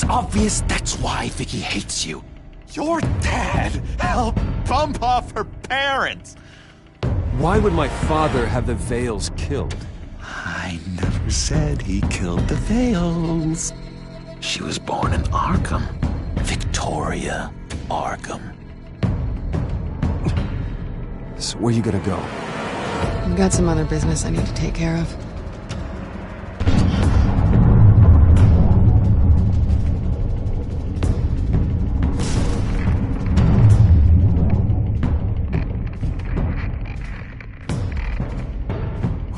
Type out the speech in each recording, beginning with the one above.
obvious that's why Vicky hates you. Your dad helped bump off her parents! Why would my father have the Vales killed? I never said he killed the Vales. She was born in Arkham. Victoria Arkham. So where you gonna go? I've got some other business I need to take care of.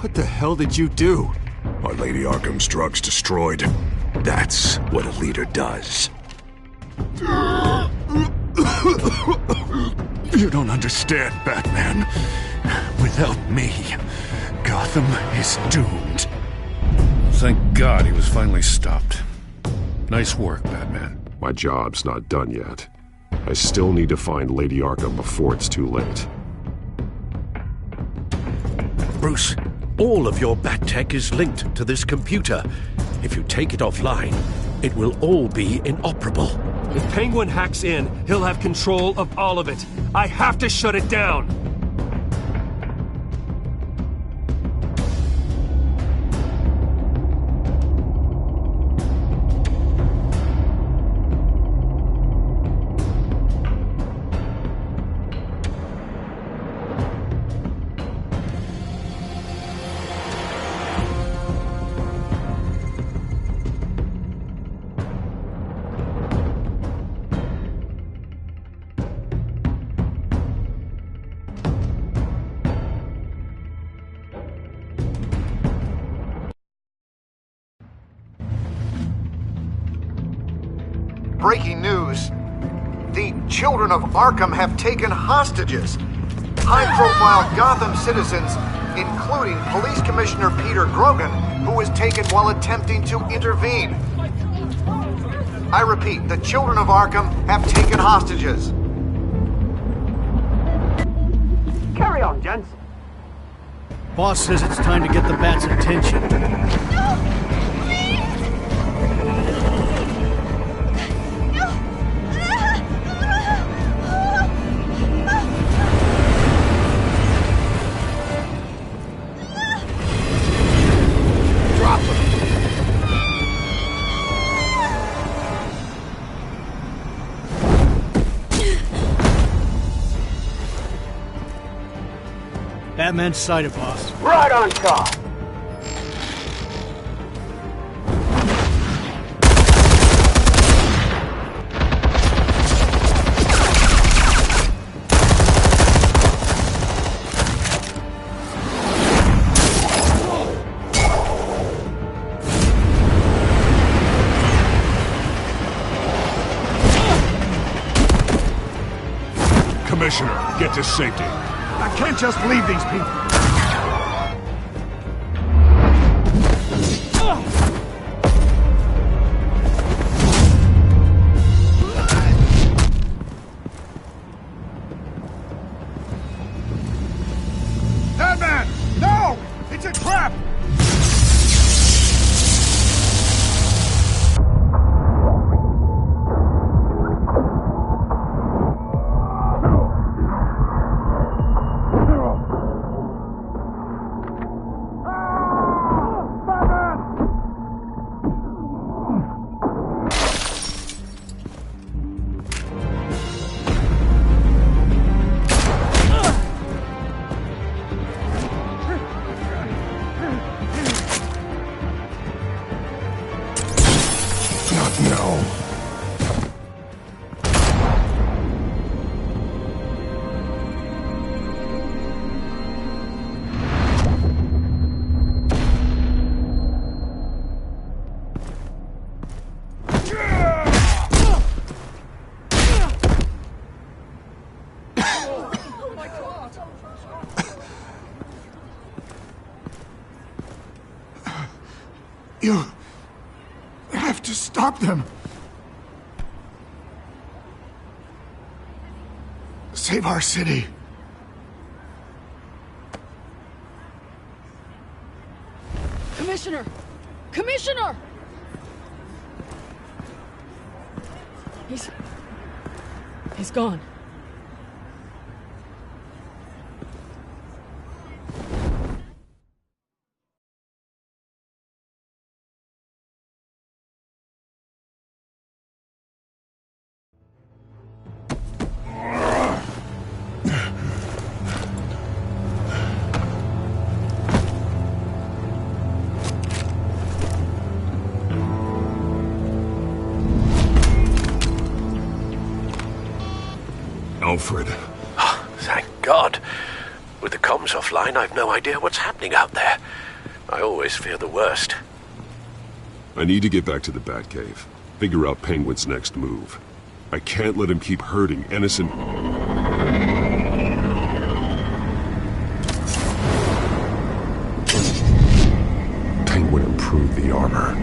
What the hell did you do? Our Lady Arkham's drugs destroyed. That's what a leader does. You don't understand, Batman. Without me, Gotham is doomed. Thank God he was finally stopped. Nice work, Batman. My job's not done yet. I still need to find Lady Arkham before it's too late. Bruce, all of your bat tech is linked to this computer. If you take it offline, it will all be inoperable. If Penguin hacks in, he'll have control of all of it. I have to shut it down! Breaking news. The children of Arkham have taken hostages. High-profile Gotham citizens, including Police Commissioner Peter Grogan, who was taken while attempting to intervene. I repeat, the children of Arkham have taken hostages. Carry on, gents. Boss says it's time to get the Bat's attention. Batman's sighted, boss. Right on top! Commissioner, get to safety. I can't just leave these people. Batman! No! It's a trap! No. You have to stop them. Save our city. Commissioner! Commissioner! He's gone. Alfred. Oh, thank God. With the comms offline, I've no idea what's happening out there. I always fear the worst. I need to get back to the Batcave. Figure out Penguin's next move. I can't let him keep hurting innocent... Penguin improved the armor.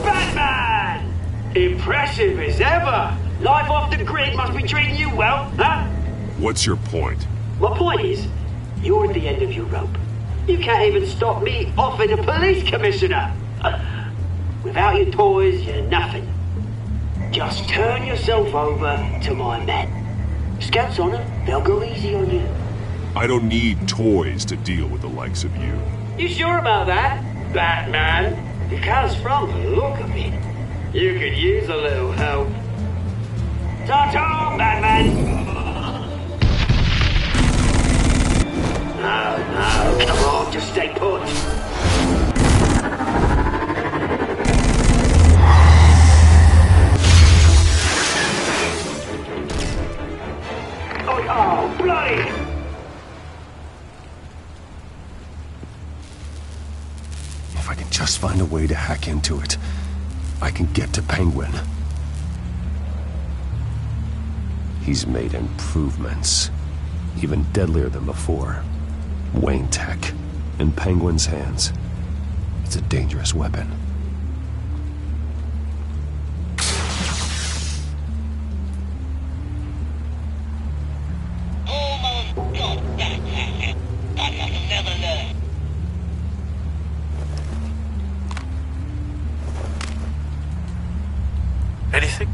Batman! Impressive as ever! Life off the grid must be treating you well, huh? What's your point? My point is, you're at the end of your rope. You can't even stop me offing a police commissioner. Without your toys, you're nothing. Just turn yourself over to my men. Scouts on it, they'll go easy on you. I don't need toys to deal with the likes of you. You sure about that, Batman? Because from the look of it, you could use a little help. Ta-ta, Batman! No, come on, just stay put. Oh, bloody! If I can just find a way to hack into it, I can get to Penguin. He's made improvements, even deadlier than before. Wayne Tech, in Penguin's hands. It's a dangerous weapon. Anything?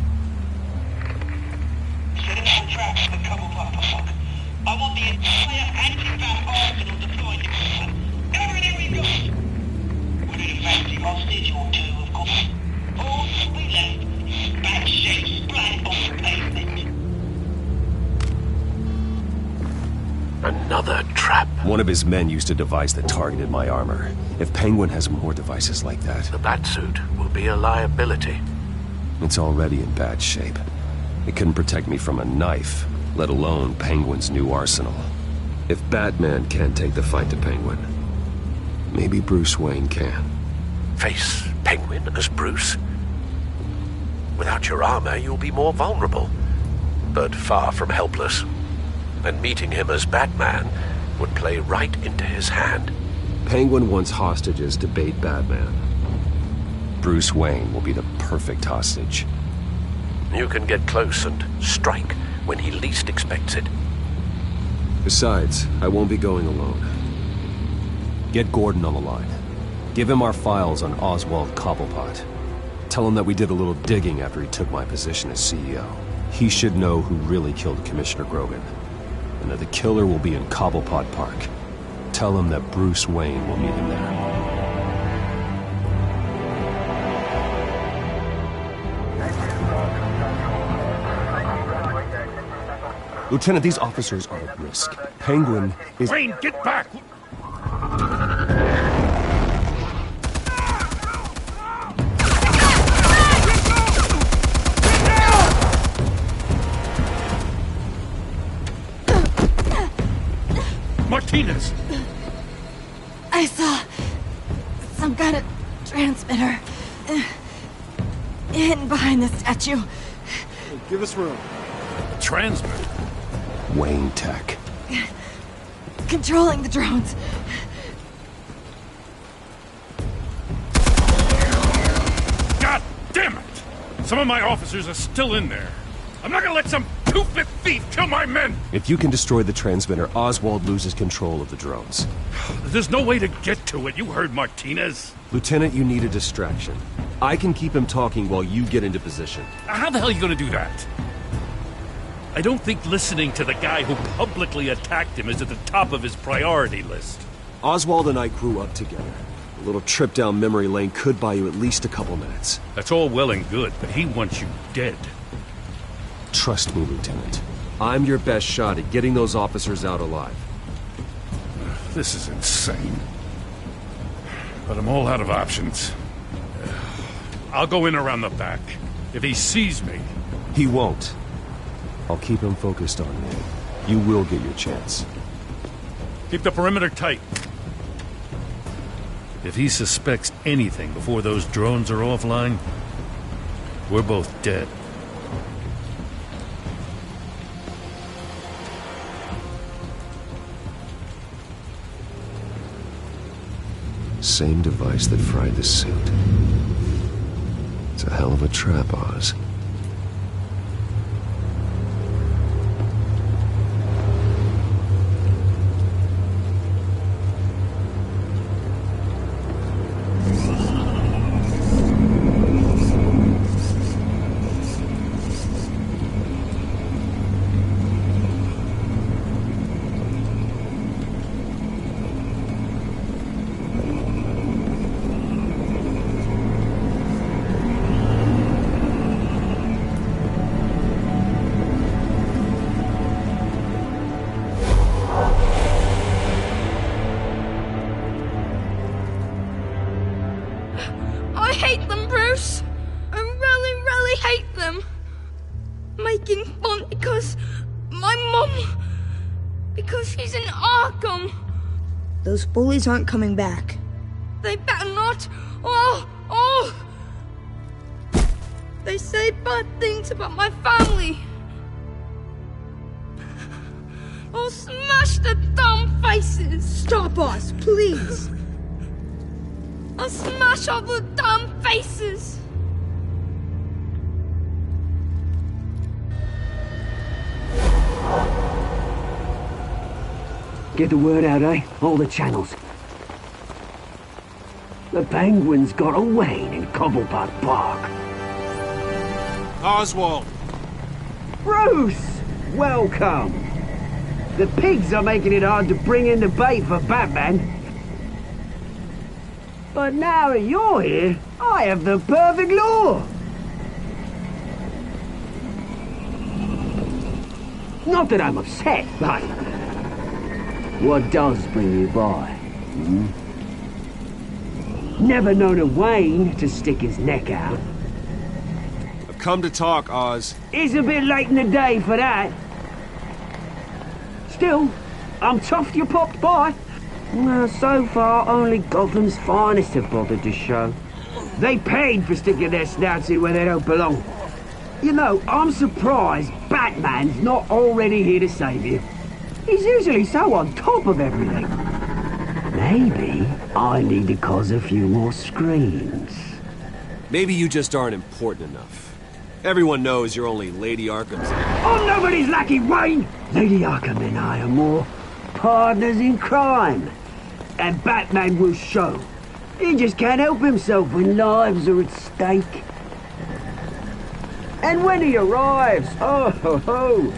I want the entire anti-bat arsenal deployed to everything we've got. We're in a fancy hostage or two, of course. All we left is bad shape splat on the pavement. Another trap. One of his men used to devise that targeted my armor. If Penguin has more devices like that... The Batsuit will be a liability. It's already in bad shape. It couldn't protect me from a knife, let alone Penguin's new arsenal. If Batman can't take the fight to Penguin, maybe Bruce Wayne can. Face Penguin as Bruce? Without your armor, you'll be more vulnerable, but far from helpless. And meeting him as Batman would play right into his hand. Penguin wants hostages to bait Batman. Bruce Wayne will be the perfect hostage. You can get close and strike when he least expects it. Besides, I won't be going alone. Get Gordon on the line. Give him our files on Oswald Cobblepot. Tell him that we did a little digging after he took my position as CEO. He should know who really killed Commissioner Grogan, and that the killer will be in Cobblepot Park. Tell him that Bruce Wayne will meet him there. Lieutenant, these officers are at risk. Penguin is... Wayne, get back! Martinez! I saw some kind of transmitter hidden behind the statue. Give us room. Transmit? Wayne Tech. Controlling the drones. God damn it! Some of my officers are still in there. I'm not gonna let some stupid thief kill my men! If you can destroy the transmitter, Oswald loses control of the drones. There's no way to get to it. You heard Martinez. Lieutenant, you need a distraction. I can keep him talking while you get into position. How the hell are you gonna do that? I don't think listening to the guy who publicly attacked him is at the top of his priority list. Oswald and I grew up together. A little trip down memory lane could buy you at least a couple minutes. That's all well and good, but he wants you dead. Trust me, Lieutenant. I'm your best shot at getting those officers out alive. This is insane. But I'm all out of options. I'll go in around the back. If he sees me... He won't. I'll keep him focused on me. You will get your chance. Keep the perimeter tight. If he suspects anything before those drones are offline, we're both dead. Same device that fried the suit. It's a hell of a trap, Oz. I hate them, Bruce. I really, really hate them. Making fun because my mum... because she's in Arkham. Those bullies aren't coming back. They better not. They say bad things about my family. I'll smash the dumb faces. Stop us, please. I'll smash all the damn faces! Get the word out, eh? All the channels. The Penguins got a Wayne in Cobblepot Park. Oswald! Bruce! Welcome! The pigs are making it hard to bring in the bait for Batman. But now that you're here, I have the perfect lure! Not that I'm upset, but... what does bring you by? Never known a Wayne to stick his neck out. I've come to talk, Oz. It's a bit late in the day for that. Still, I'm chuffed you popped by. Well, so far, only Gotham's finest have bothered to show. They paid for sticking their snouts in where they don't belong. You know, I'm surprised Batman's not already here to save you. He's usually so on top of everything. Maybe I need to cause a few more screams. Maybe you just aren't important enough. Everyone knows you're only Lady Arkham's... I'm nobody's lackey, Wayne! Lady Arkham and I are more partners in crime. And Batman will show. He just can't help himself when lives are at stake. And when he arrives, oh ho ho!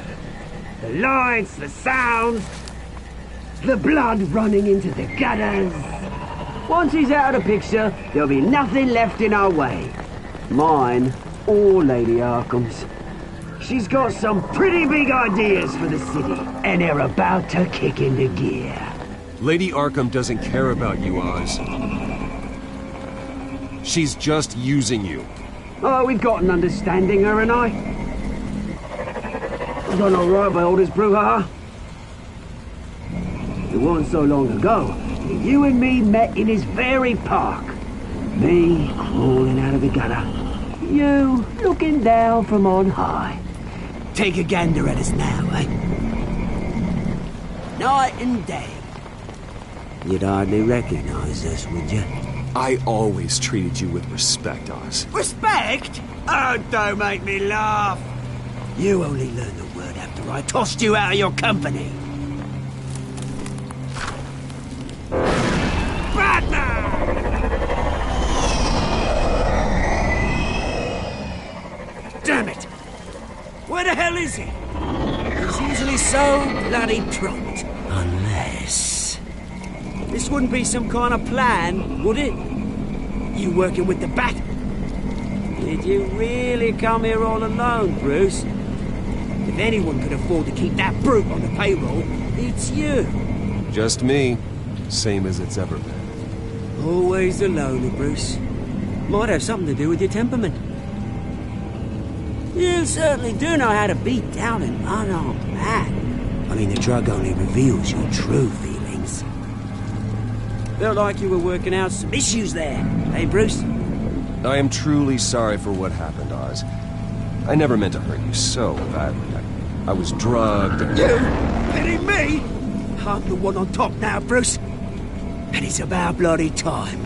The lights, the sounds, the blood running into the gutters. Once he's out of the picture, there'll be nothing left in our way. Mine or Lady Arkham's. She's got some pretty big ideas for the city, and they're about to kick into gear. Lady Arkham doesn't care about you, Oz. She's just using you. Oh, we've got an understanding, her and I. I've done all right by Aldous Brouhaha. It wasn't so long ago that you and me met in his very park. Me crawling out of the gutter. You looking down from on high. Take a gander at us now, eh? Night and day. You'd hardly recognize us, would you? I always treated you with respect, Oz. Respect? Oh, don't make me laugh. You only learn the word after I tossed you out of your company. Damn it! Where the hell is he? He's usually so bloody prompt. Unless... This wouldn't be some kind of plan, would it? You working with the Bat? Did you really come here all alone, Bruce? If anyone could afford to keep that brute on the payroll, it's you. Just me. Same as it's ever been. Always alone, Bruce. Might have something to do with your temperament. You certainly do know how to beat down an unarmed man. I mean, the drug only reveals your true feelings. Felt like you were working out some issues there, eh, Bruce? I am truly sorry for what happened, Oz. I never meant to hurt you so badly. I was drugged. You pity me? I'm the one on top now, Bruce. And it's about bloody time.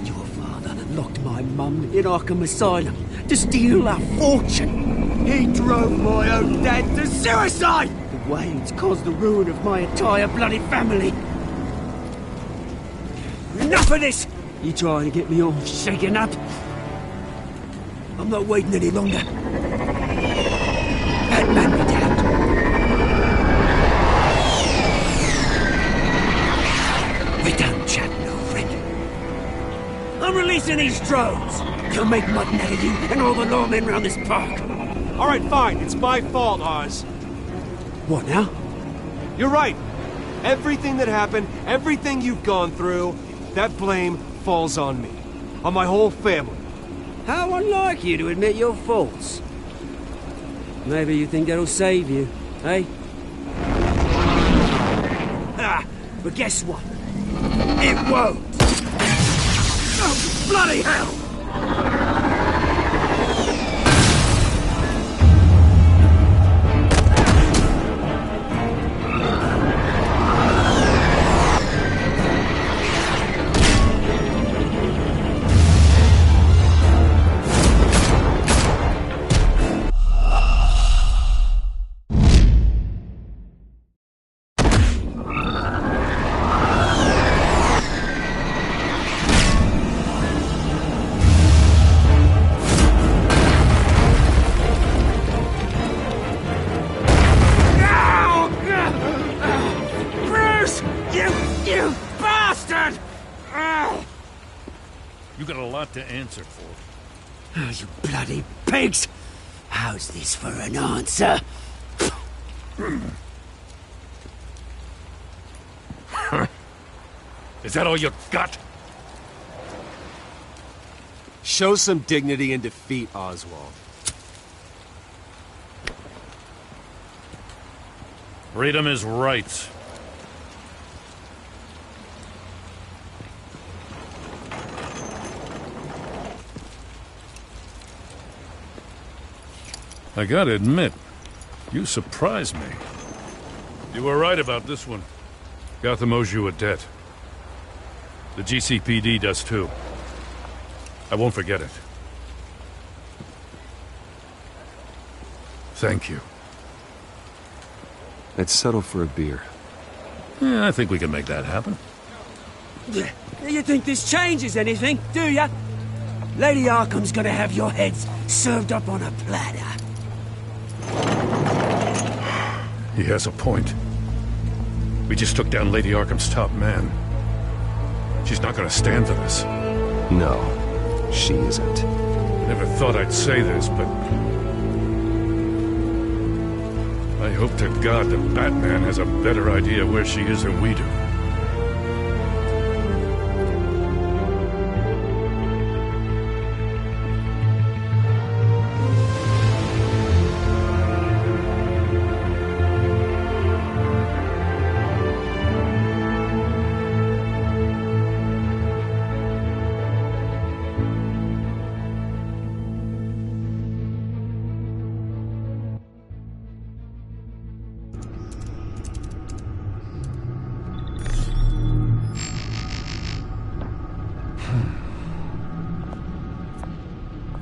Your father locked my mum in Arkham Asylum to steal a fortune. He drove my own dad to suicide! The Waynes caused the ruin of my entire bloody family. Enough of this! You trying to get me all shaken up? I'm not waiting any longer. Batman me down. We don't chat, no friend. I'm releasing these drones. They'll make mutton out of you and all the lawmen around this park. All right, fine. It's my fault, Oz. What now? You're right. Everything that happened, everything you've gone through, that blame falls on me. On my whole family. How unlike you to admit your faults. Maybe you think that'll save you, eh? Ah, but guess what? It won't! Oh, bloody hell! To answer for. Oh, you bloody pigs! How's this for an answer? Is that all you got? Show some dignity and defeat, Oswald. Read him his rights. I gotta admit, you surprised me. You were right about this one. Gotham owes you a debt. The GCPD does too. I won't forget it. Thank you. Let's settle for a beer. Yeah, I think we can make that happen. You think this changes anything, do ya? Lady Arkham's gonna have your heads served up on a platter. He has a point. We just took down Lady Arkham's top man. She's not gonna stand for this. No, she isn't. Never thought I'd say this, but... I hope to God that Batman has a better idea where she is than we do.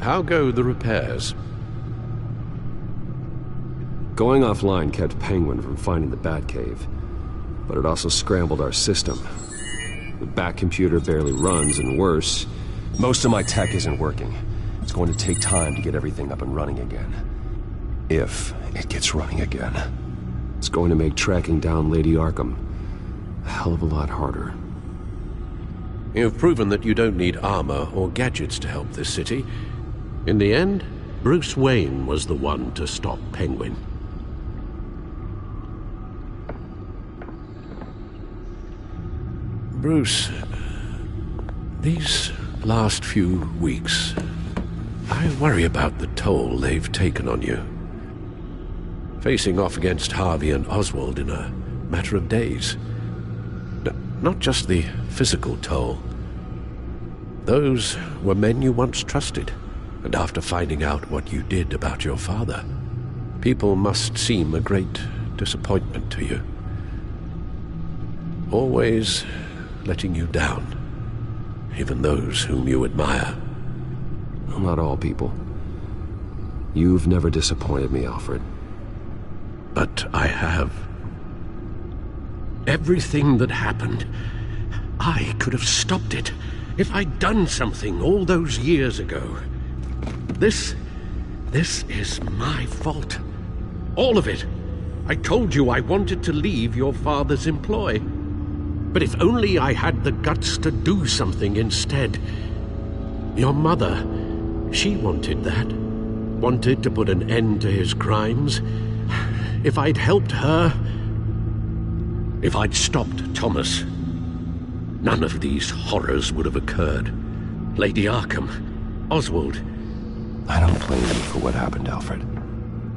How go the repairs? Going offline kept Penguin from finding the Batcave, but it also scrambled our system. The Bat computer barely runs, and worse, most of my tech isn't working. It's going to take time to get everything up and running again. If it gets running again. It's going to make tracking down Lady Arkham a hell of a lot harder. You've proven that you don't need armor or gadgets to help this city. In the end, Bruce Wayne was the one to stop Penguin. Bruce, these last few weeks, I worry about the toll they've taken on you. Facing off against Harvey and Oswald in a matter of days. Not just the physical toll. Those were men you once trusted, and after finding out what you did about your father, people must seem a great disappointment to you. Always letting you down, even those whom you admire. Not all people. You've never disappointed me, Alfred. But I have. Everything that happened, I could have stopped it if I'd done something all those years ago. This is my fault. All of it. I told you I wanted to leave your father's employ. But if only I had the guts to do something instead. Your mother, she wanted that. Wanted to put an end to his crimes. If I'd helped her, if I'd stopped Thomas, none of these horrors would have occurred. Lady Arkham, Oswald. I don't blame you for what happened, Alfred.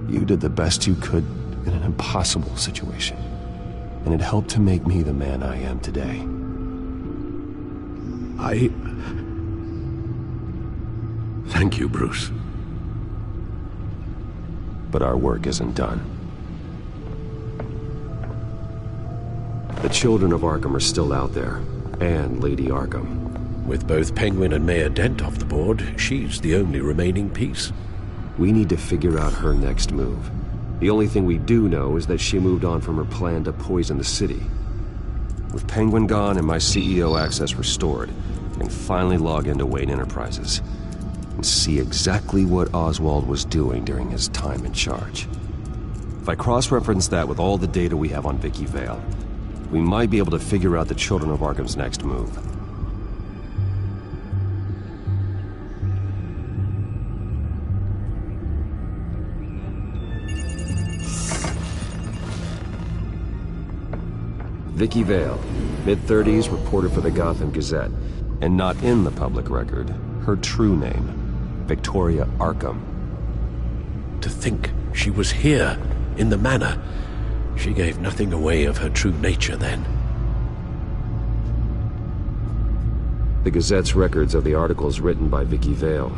You did the best you could in an impossible situation. And it helped to make me the man I am today. Thank you, Bruce. But our work isn't done. The children of Arkham are still out there, and Lady Arkham. With both Penguin and Mayor Dent off the board, she's the only remaining piece. We need to figure out her next move. The only thing we do know is that she moved on from her plan to poison the city. With Penguin gone and my CEO access restored, I can finally log into Wayne Enterprises and see exactly what Oswald was doing during his time in charge. If I cross-reference that with all the data we have on Vicky Vale, we might be able to figure out the Children of Arkham's next move. Vicky Vale, mid-30s, reporter for the Gotham Gazette, and not in the public record, her true name, Victoria Arkham. To think she was here, in the manor. She gave nothing away of her true nature then. The Gazette's records of the articles written by Vicky Vale.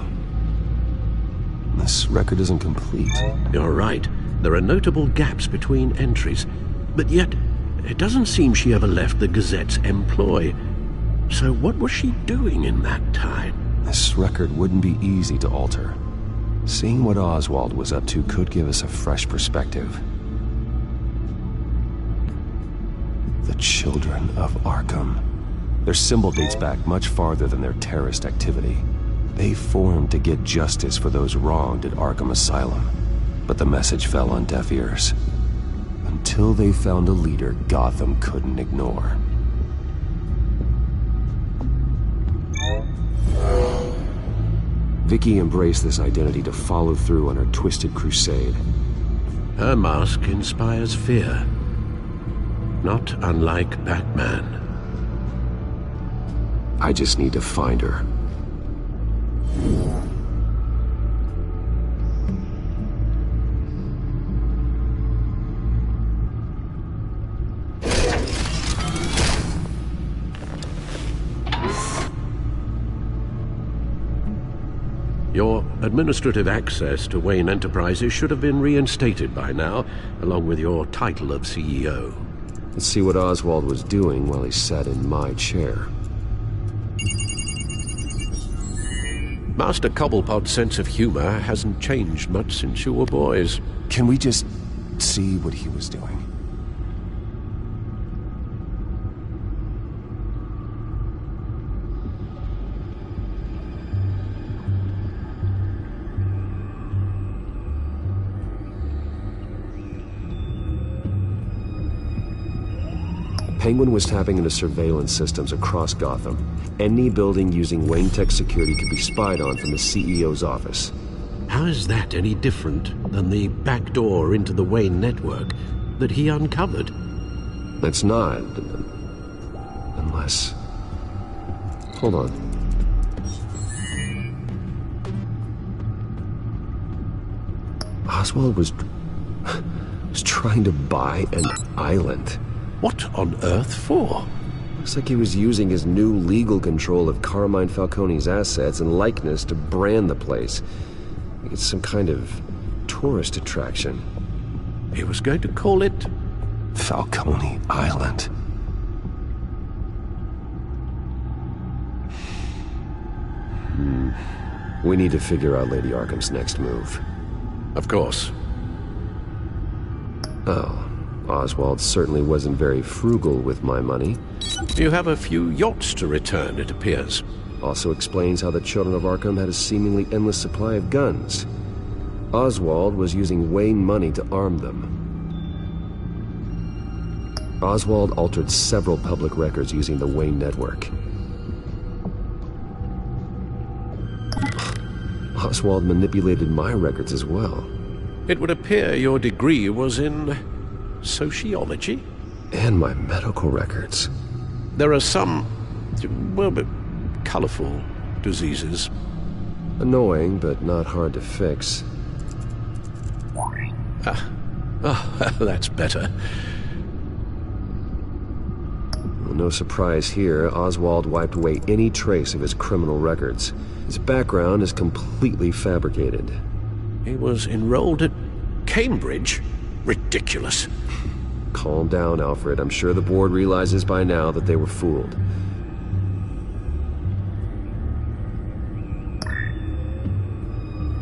This record isn't complete. You're right. There are notable gaps between entries, but yet it doesn't seem she ever left the Gazette's employ. So what was she doing in that time? This record wouldn't be easy to alter. Seeing what Oswald was up to could give us a fresh perspective. The Children of Arkham. Their symbol dates back much farther than their terrorist activity. They formed to get justice for those wronged at Arkham Asylum. But the message fell on deaf ears. Until they found a leader Gotham couldn't ignore. Vicky embraced this identity to follow through on her twisted crusade. Her mask inspires fear. Not unlike Batman. I just need to find her. Your administrative access to Wayne Enterprises should have been reinstated by now, along with your title of CEO. Let's see what Oswald was doing while he sat in my chair. Master Cobblepot's sense of humor hasn't changed much since you were boys. Can we just see what he was doing. Penguin was tapping into surveillance systems across Gotham. Any building using Wayne Tech security could be spied on from the CEO's office. How is that any different than the back door into the Wayne network that he uncovered? It's not. Unless... Hold on. Oswald was trying to buy an island. What on earth for? Looks like he was using his new legal control of Carmine Falcone's assets and likeness to brand the place. It's some kind of tourist attraction. He was going to call it... Falcone Island. We need to figure out Lady Arkham's next move. Of course. Oh. Oswald certainly wasn't very frugal with my money. You have a few yachts to return, it appears. Also explains how the children of Arkham had a seemingly endless supply of guns. Oswald was using Wayne money to arm them. Oswald altered several public records using the Wayne network. Oswald manipulated my records as well. It would appear your degree was in... sociology? And my medical records. There are some, well, but colorful diseases. Annoying, but not hard to fix. That's better. Well, no surprise here, Oswald wiped away any trace of his criminal records. His background is completely fabricated. He was enrolled at Cambridge? Ridiculous. Calm down, Alfred. I'm sure the board realizes by now that they were fooled.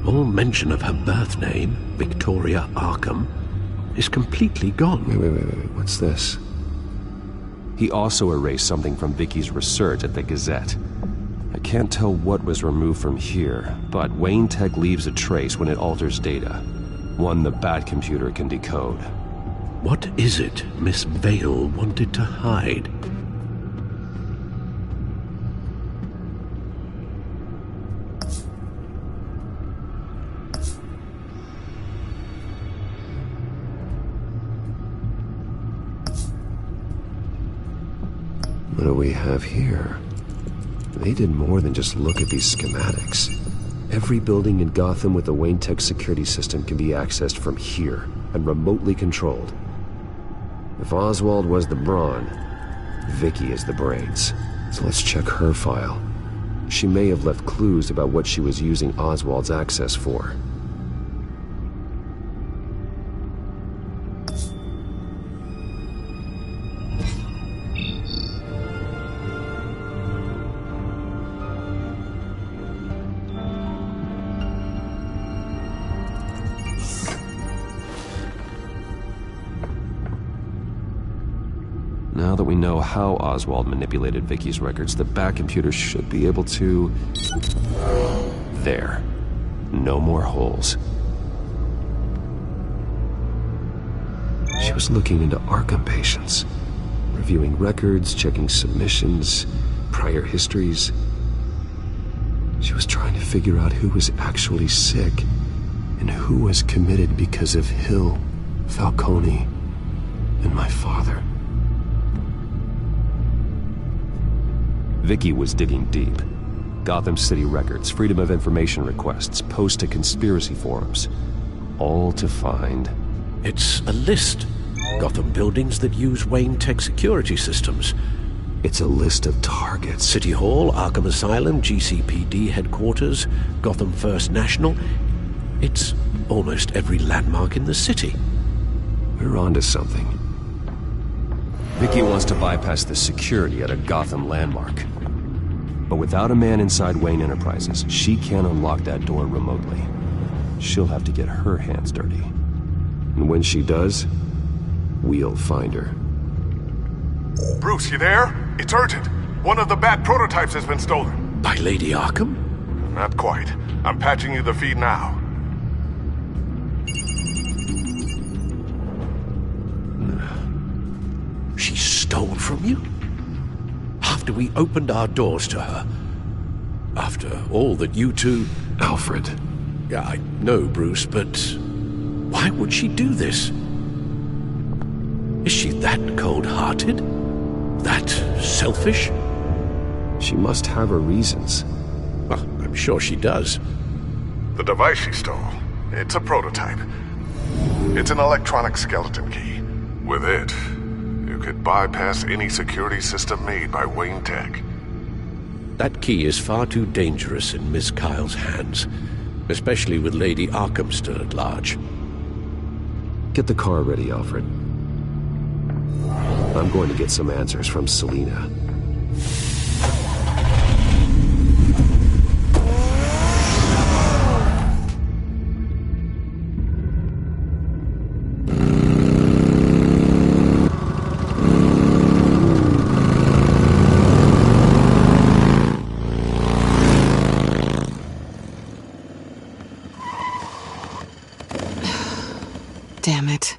All mention of her birth name, Victoria Arkham, is completely gone. Wait. What's this? He also erased something from Vicky's research at the Gazette. I can't tell what was removed from here, but Wayne Tech leaves a trace when it alters data. One the Batcomputer can decode. What is it Miss Vale wanted to hide? What do we have here? They did more than just look at these schematics. Every building in Gotham with the Wayne Tech security system can be accessed from here and remotely controlled. If Oswald was the brawn, Vicky is the brains. So let's check her file. She may have left clues about what she was using Oswald's access for. Now that we know how Oswald manipulated Vicky's records, the Batcomputer should be able to... There. No more holes. She was looking into Arkham patients, reviewing records, checking submissions, prior histories. She was trying to figure out who was actually sick and who was committed because of Hill, Falcone, and my father. Vicky was digging deep. Gotham City records, Freedom of Information requests, posts to conspiracy forums. All to find... It's a list. Gotham buildings that use Wayne Tech security systems. It's a list of targets. City Hall, Arkham Asylum, GCPD headquarters, Gotham First National. It's almost every landmark in the city. We're onto something. Vicky wants to bypass the security at a Gotham landmark. But without a man inside Wayne Enterprises, she can't unlock that door remotely. She'll have to get her hands dirty. And when she does, we'll find her. Bruce, you there? It's urgent. One of the Bat prototypes has been stolen. By Lady Arkham? Not quite. I'm patching you the feed now. She stole from you? After we opened our doors to her? After all that you two... Alfred. Yeah, I know, Bruce, but... why would she do this? Is she that cold-hearted? That selfish? She must have her reasons. Well, I'm sure she does. The device she stole, it's a prototype. It's an electronic skeleton key. With it, you could bypass any security system made by Wayne Tech. That key is far too dangerous in Miss Kyle's hands, especially with Lady Arkham still at large. Get the car ready, Alfred. I'm going to get some answers from Selina. Damn it.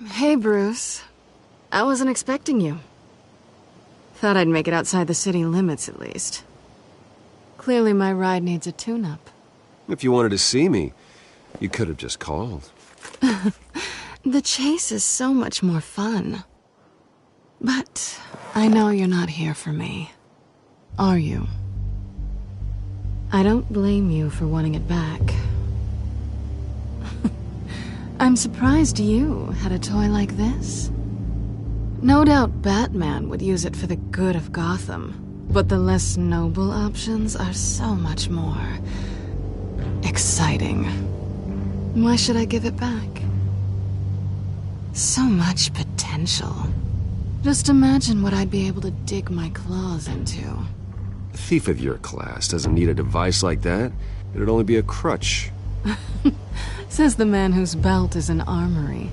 Hey, Bruce. I wasn't expecting you. Thought I'd make it outside the city limits, at least. Clearly my ride needs a tune-up. If you wanted to see me, you could have just called. The chase is so much more fun. But I know you're not here for me. Are you? I don't blame you for wanting it back. I'm surprised you had a toy like this. No doubt Batman would use it for the good of Gotham, but the less noble options are so much more exciting. Why should I give it back? So much potential. Just imagine what I'd be able to dig my claws into. A thief of your class doesn't need a device like that. It'd only be a crutch. Says the man whose belt is an armory.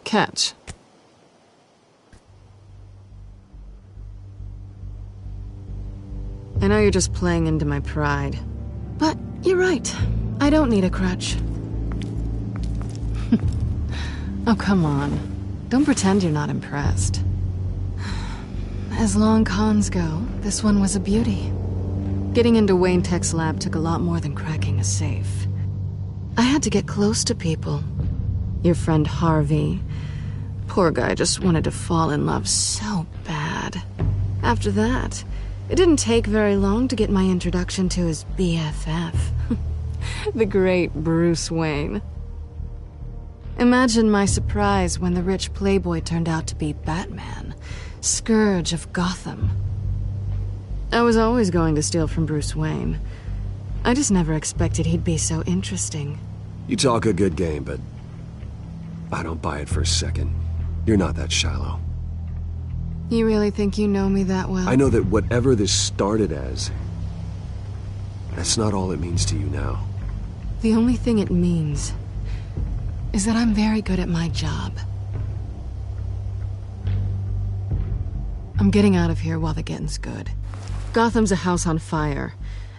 Catch. I know you're just playing into my pride, but you're right. I don't need a crutch. Oh, come on. Don't pretend you're not impressed. As long cons go, this one was a beauty. Getting into Wayne Tech's lab took a lot more than cracking a safe. I had to get close to people. Your friend Harvey. Poor guy just wanted to fall in love so bad. After that, it didn't take very long to get my introduction to his BFF. The great Bruce Wayne. Imagine my surprise when the rich playboy turned out to be Batman, Scourge of Gotham. I was always going to steal from Bruce Wayne. I just never expected he'd be so interesting. You talk a good game, but I don't buy it for a second. You're not that shallow. You really think you know me that well? I know that whatever this started as, that's not all it means to you now. The only thing it means is that I'm very good at my job. I'm getting out of here while the getting's good. Gotham's a house on fire,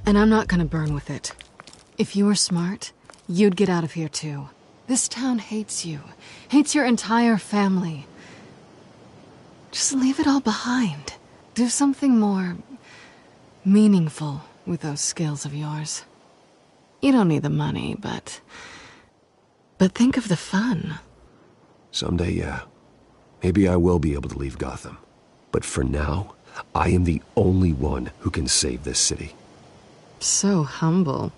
and I'm not gonna burn with it. If you were smart, you'd get out of here too. This town hates you, hates your entire family. Just leave it all behind. Do something more meaningful with those skills of yours. You don't need the money, but think of the fun. Someday, yeah. Maybe I will be able to leave Gotham. But for now, I am the only one who can save this city. So humble.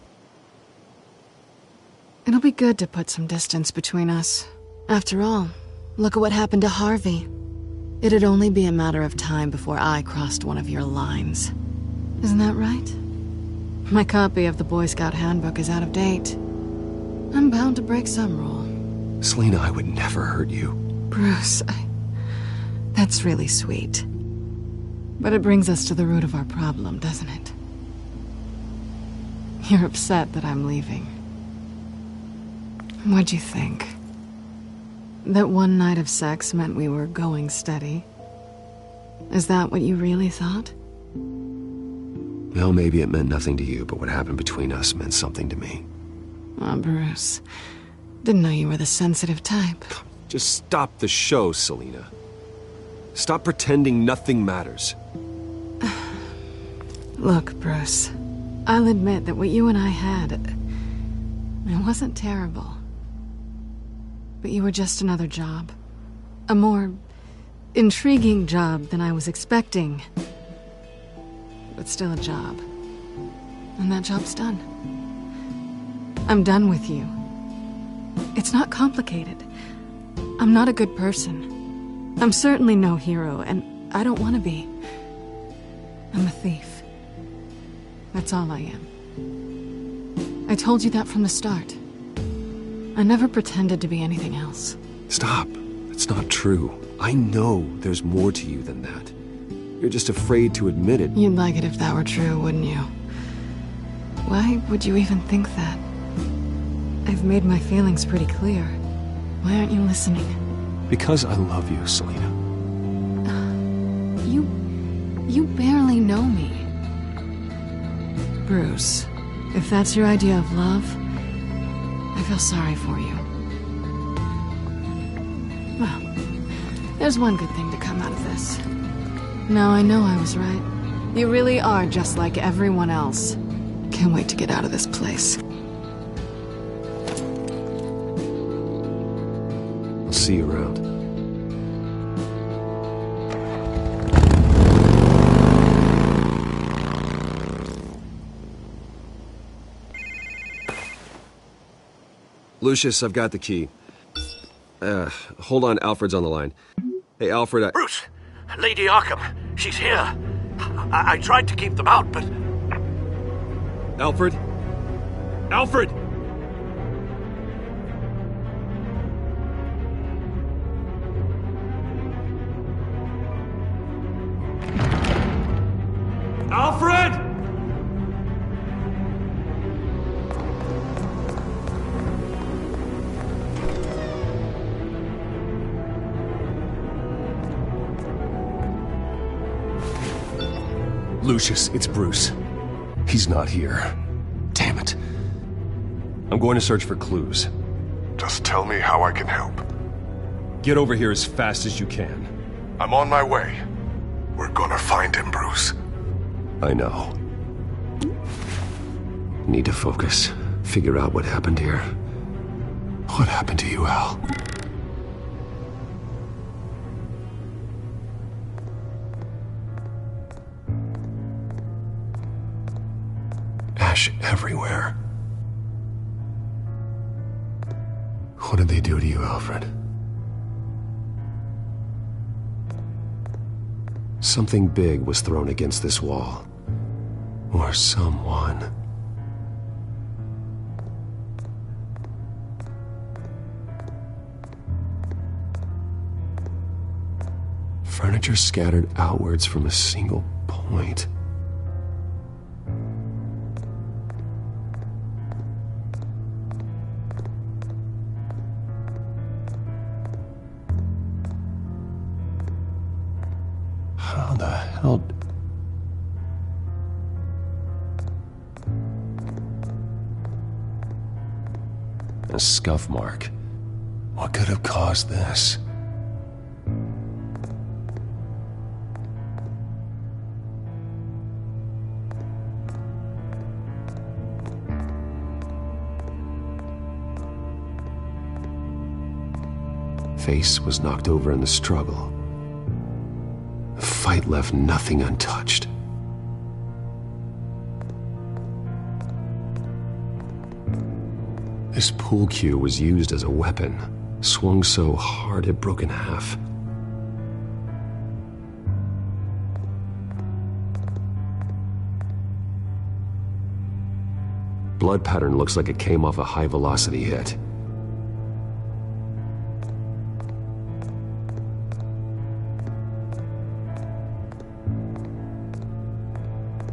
It'll be good to put some distance between us. After all, look at what happened to Harvey. It'd only be a matter of time before I crossed one of your lines. Isn't that right? My copy of the Boy Scout Handbook is out of date. I'm bound to break some rule. Selina, I would never hurt you. Bruce, that's really sweet. But it brings us to the root of our problem, doesn't it? You're upset that I'm leaving. What'd you think? That one night of sex meant we were going steady? Is that what you really thought? Well, maybe it meant nothing to you, but what happened between us meant something to me. Oh, Bruce. Didn't know you were the sensitive type. Just stop the show, Selina. Stop pretending nothing matters. Look, Bruce. I'll admit that what you and I had, it wasn't terrible. But you were just another job. A more intriguing job than I was expecting. But still a job. And that job's done. I'm done with you. It's not complicated. I'm not a good person. I'm certainly no hero, and I don't want to be. I'm a thief. That's all I am. I told you that from the start. I never pretended to be anything else. Stop. It's not true. I know there's more to you than that. You're just afraid to admit it. You'd like it if that were true, wouldn't you? Why would you even think that? I've made my feelings pretty clear. Why aren't you listening? Because I love you, Selina. You barely know me. Bruce, if that's your idea of love, I feel sorry for you. Well, there's one good thing to come out of this. Now I know I was right. You really are just like everyone else. Can't wait to get out of this place. I'll see you around. Lucius, I've got the key. Hold on, Alfred's on the line. Hey, Alfred, Bruce! Lady Arkham, she's here. I tried to keep them out, but... Alfred? Alfred! Alfred! Lucius, it's Bruce. He's not here. Damn it. I'm going to search for clues. Just tell me how I can help. Get over here as fast as you can. I'm on my way. We're gonna find him, Bruce. I know. Need to focus. Figure out what happened here. What happened to you, Al? Ash everywhere. What did they do to you, Alfred? Something big was thrown against this wall. Or someone. Furniture scattered outwards from a single point. How the hell... A scuff mark. What could have caused this? Face was knocked over in the struggle. The fight left nothing untouched. This pool cue was used as a weapon, swung so hard it broke in half. Blood pattern looks like it came off a high-velocity hit.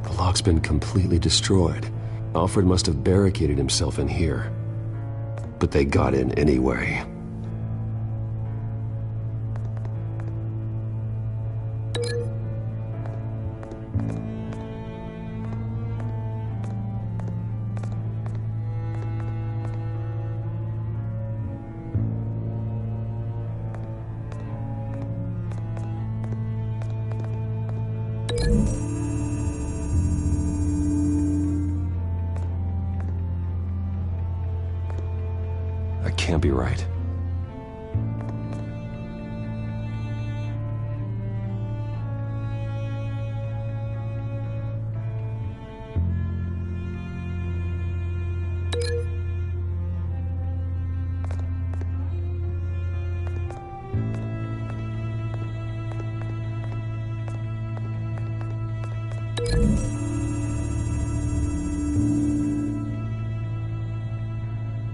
The lock's been completely destroyed. Alfred must have barricaded himself in here. But they got in anyway. That can't be right.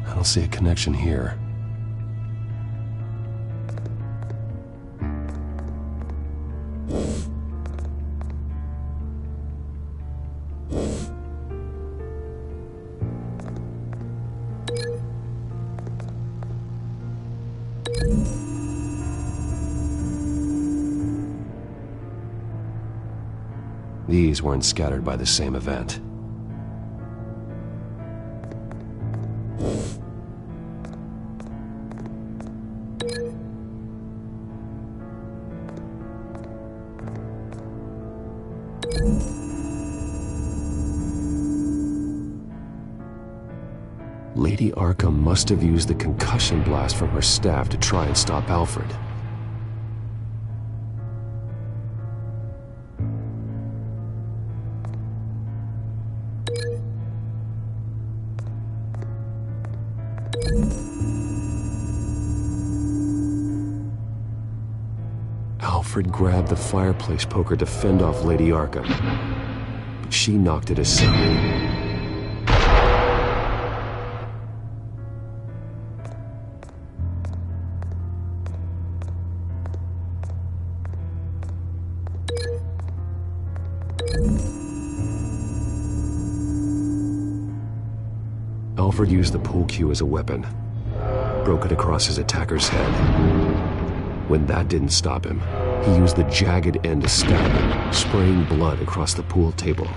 I don't see a connection here. These weren't scattered by the same event. Lady Arkham must have used the concussion blast from her staff to try and stop Alfred. Alfred grabbed the fireplace poker to fend off Lady Arkham, but she knocked it aside. Alfred used the pool cue as a weapon, broke it across his attacker's head. When that didn't stop him, he used the jagged end to stab him, spraying blood across the pool table.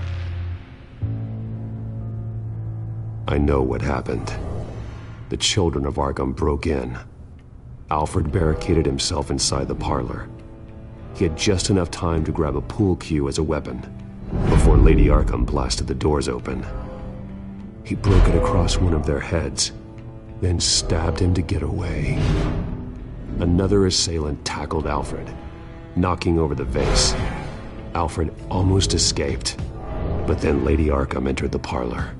I know what happened. The children of Arkham broke in. Alfred barricaded himself inside the parlor. He had just enough time to grab a pool cue as a weapon before Lady Arkham blasted the doors open. He broke it across one of their heads, then stabbed him to get away. Another assailant tackled Alfred, knocking over the vase. Alfred almost escaped, but then Lady Arkham entered the parlor,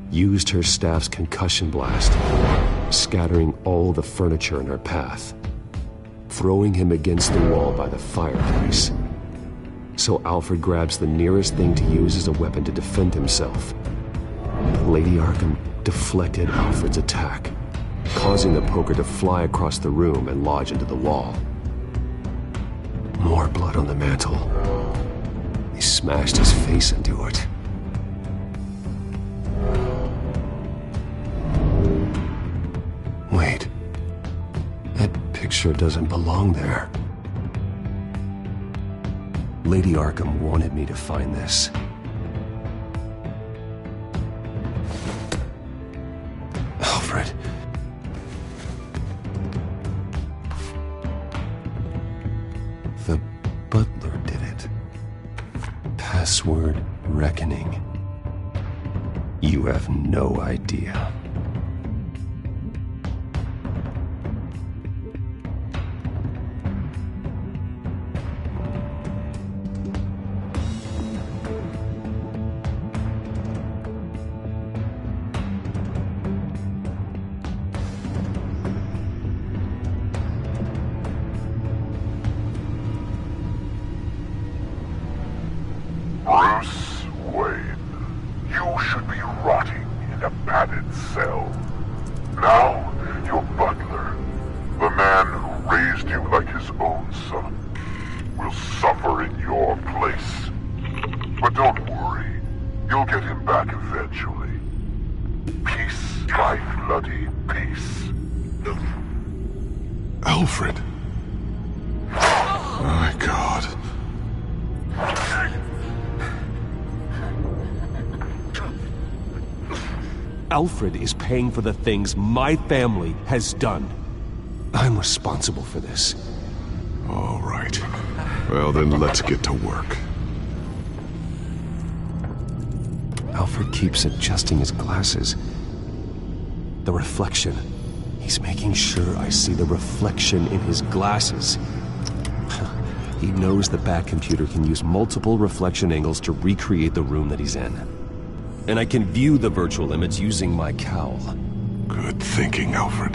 used her staff's concussion blast, scattering all the furniture in her path, throwing him against the wall by the fireplace. So Alfred grabs the nearest thing to use as a weapon to defend himself. But Lady Arkham deflected Alfred's attack, causing the poker to fly across the room and lodge into the wall. More blood on the mantel. He smashed his face into it. Wait. That picture doesn't belong there. Lady Arkham wanted me to find this. Alfred. The butler did it. Password reckoning. You have no idea. Bruce Wayne, you should be rotting in a padded cell. Now, your butler, the man who raised you like his own son, will suffer in your place. But don't worry, You'll get him back eventually. Peace, by bloody peace. Alfred. My God. Alfred is paying for the things my family has done. I'm responsible for this. All right. Well, then let's get to work. Alfred keeps adjusting his glasses. The reflection. He's making sure I see the reflection in his glasses. He knows the Batcomputer can use multiple reflection angles to recreate the room that he's in. And I can view the virtual image using my cowl. Good thinking, Alfred.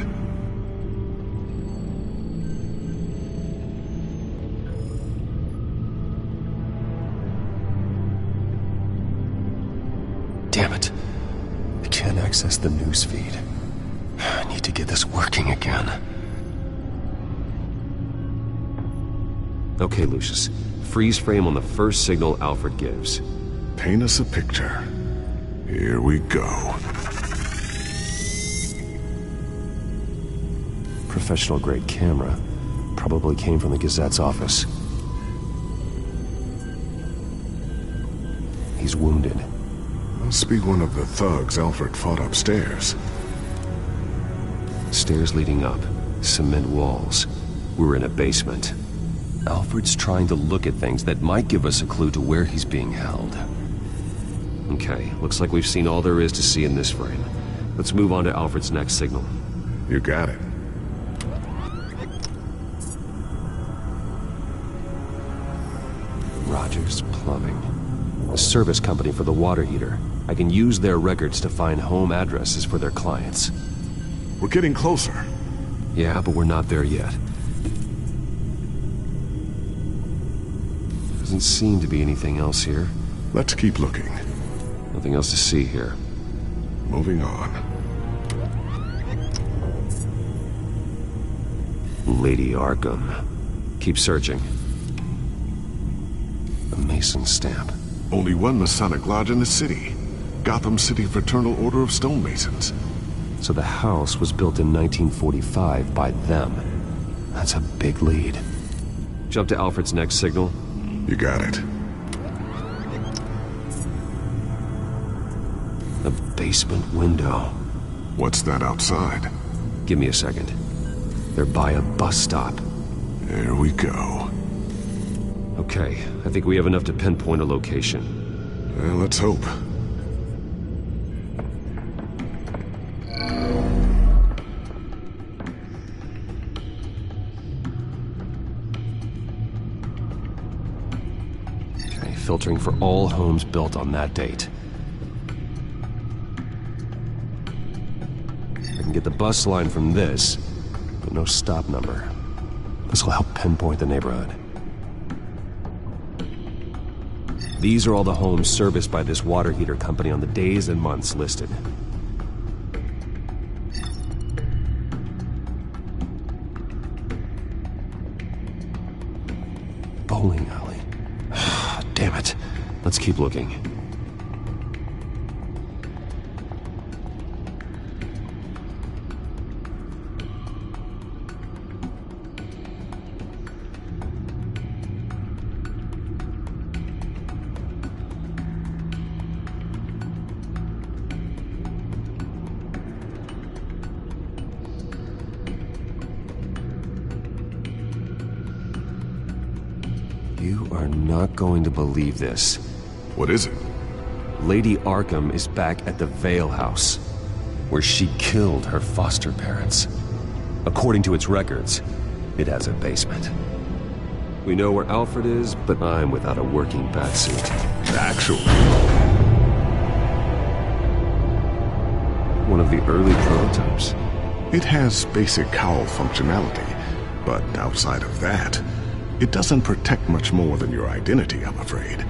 Damn it. I can't access the news feed. I need to get this working again. Okay, Lucius. Freeze frame on the first signal Alfred gives. Paint us a picture. Here we go. Professional-grade camera. Probably came from the Gazette's office. He's wounded. Must be one of the thugs Alfred fought upstairs. Stairs leading up. Cement walls. We're in a basement. Alfred's trying to look at things that might give us a clue to where he's being held. Okay, looks like we've seen all there is to see in this frame. Let's move on to Alfred's next signal. You got it. Rogers Plumbing. A service company for the water heater. I can use their records to find home addresses for their clients. We're getting closer. Yeah, but we're not there yet. Doesn't seem to be anything else here. Let's keep looking. Nothing else to see here. Moving on. Lady Arkham. Keep searching. A Mason stamp. Only one Masonic lodge in the city. Gotham City Fraternal Order of Stonemasons. So the house was built in 1945 by them. That's a big lead. Jump to Alfred's next signal. You got it. The basement window. What's that outside? Give me a second. They're by a bus stop. There we go. Okay, I think we have enough to pinpoint a location. Well, let's hope. Okay, filtering for all homes built on that date. I can get the bus line from this, but no stop number. This will help pinpoint the neighborhood. These are all the homes serviced by this water heater company on the days and months listed. Bowling alley. Damn it. Let's keep looking. You are not going to believe this. What is it? Lady Arkham is back at the Vale House, where she killed her foster parents. According to its records, it has a basement. We know where Alfred is, but I'm without a working batsuit. Actually. One of the early prototypes. It has basic cowl functionality, but outside of that, it doesn't protect much more than your identity, I'm afraid.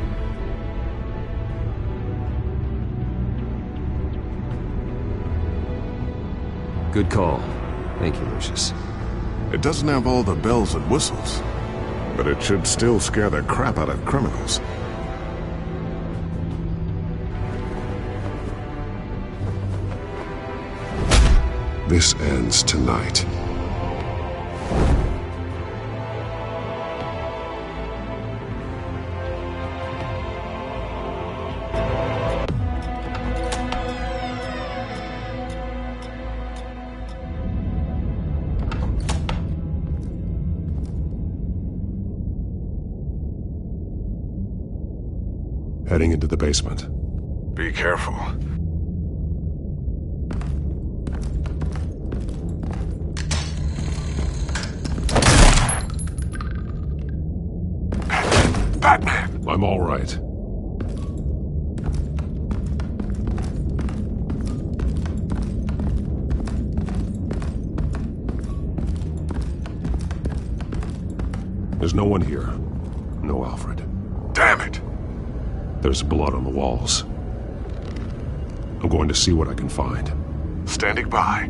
Good call. Thank you, Lucius. It doesn't have all the bells and whistles, but it should still scare the crap out of criminals. This ends tonight. Heading into the basement. Be careful. Batman! I'm all right. There's no one here. No Alfred. Damn it! There's blood on the walls. I'm going to see what I can find. Standing by.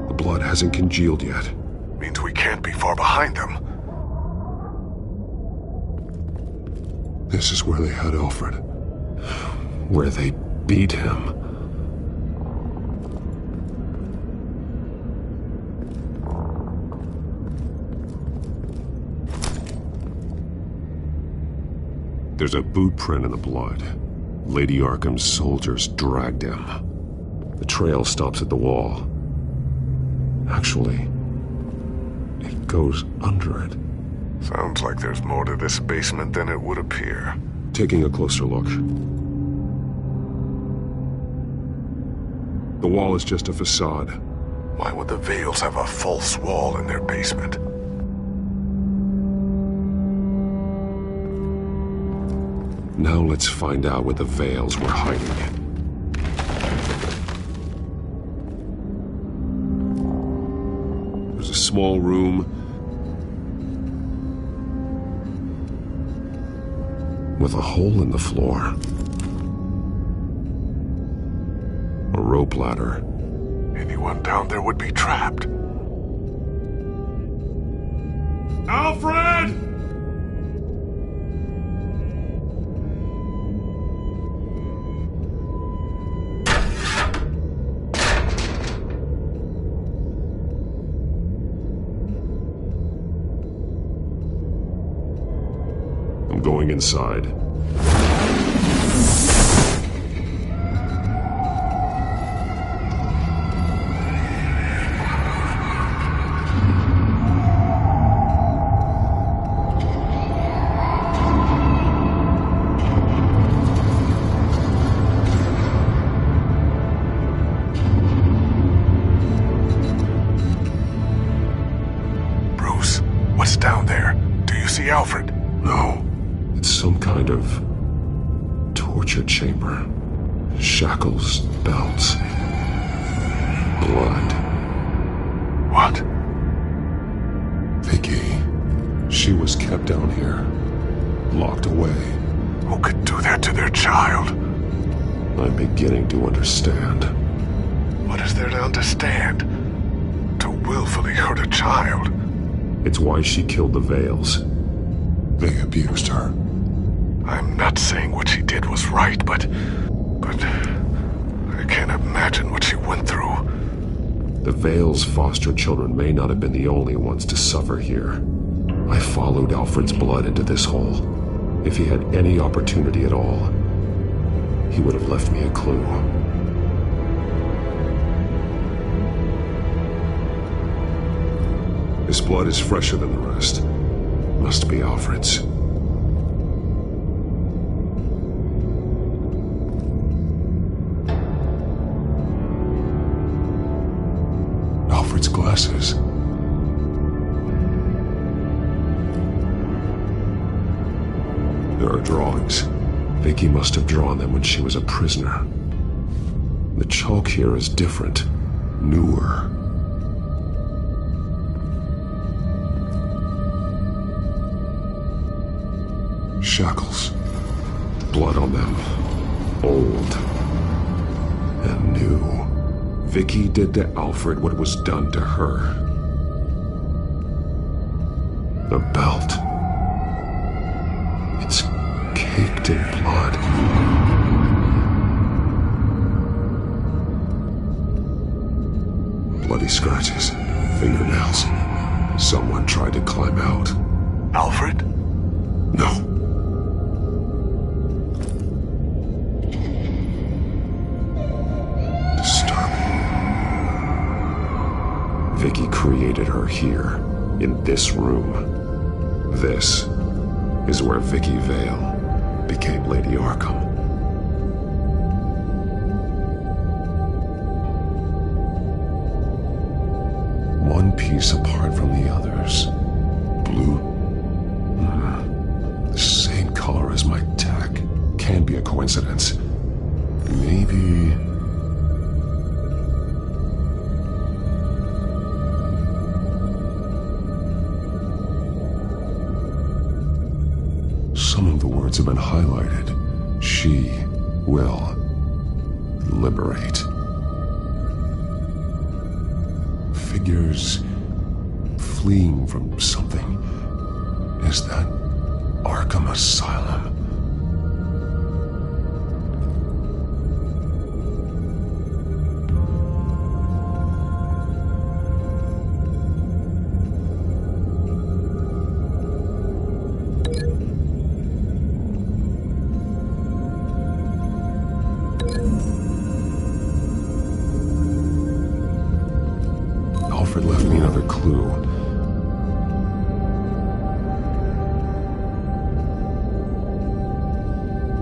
The blood hasn't congealed yet. Means we can't be far behind them. This is where they had Alfred. Where they beat him. There's a boot print in the blood. Lady Arkham's soldiers dragged him. The trail stops at the wall. Actually, it goes under it. Sounds like there's more to this basement than it would appear. Taking a closer look. The wall is just a facade. Why would the Vales have a false wall in their basement? Now let's find out where the Vales were hiding. There's a small room with a hole in the floor. A rope ladder. Anyone down there would be trapped. Alfred! Going inside. Bruce, what's down there? Do you see Alfred? No. It's some kind of torture chamber. Shackles, belts, blood. What? Vicky. She was kept down here, locked away. Who could do that to their child? I'm beginning to understand. What is there to understand? To willfully hurt a child? It's why she killed the Vales. They abused her. I'm not saying what she did was right, but I can't imagine what she went through. The Vales' foster children may not have been the only ones to suffer here. I followed Alfred's blood into this hole. If he had any opportunity at all, he would have left me a clue. His blood is fresher than the rest. Must be Alfred's. Alfred's glasses. There are drawings. Vicky must have drawn them when she was a prisoner. The chalk here is different, newer. Shackles. Blood on them. Old. And new. Vicky did to Alfred what was done to her. The belt. It's caked dripped in blood. Bloody scratches, fingernails. Someone tried to climb out. Alfred? No. Disturbing. Vicky created her here, in this room. This is where Vicky Vale became Lady Arkham. One piece apart from the others. Blue. The same color as my tech. Can't be a coincidence. Maybe... Some of the words have been highlighted. She will liberate. Figures fleeing from something. Is that Arkham Asylum? Alfred left me another clue.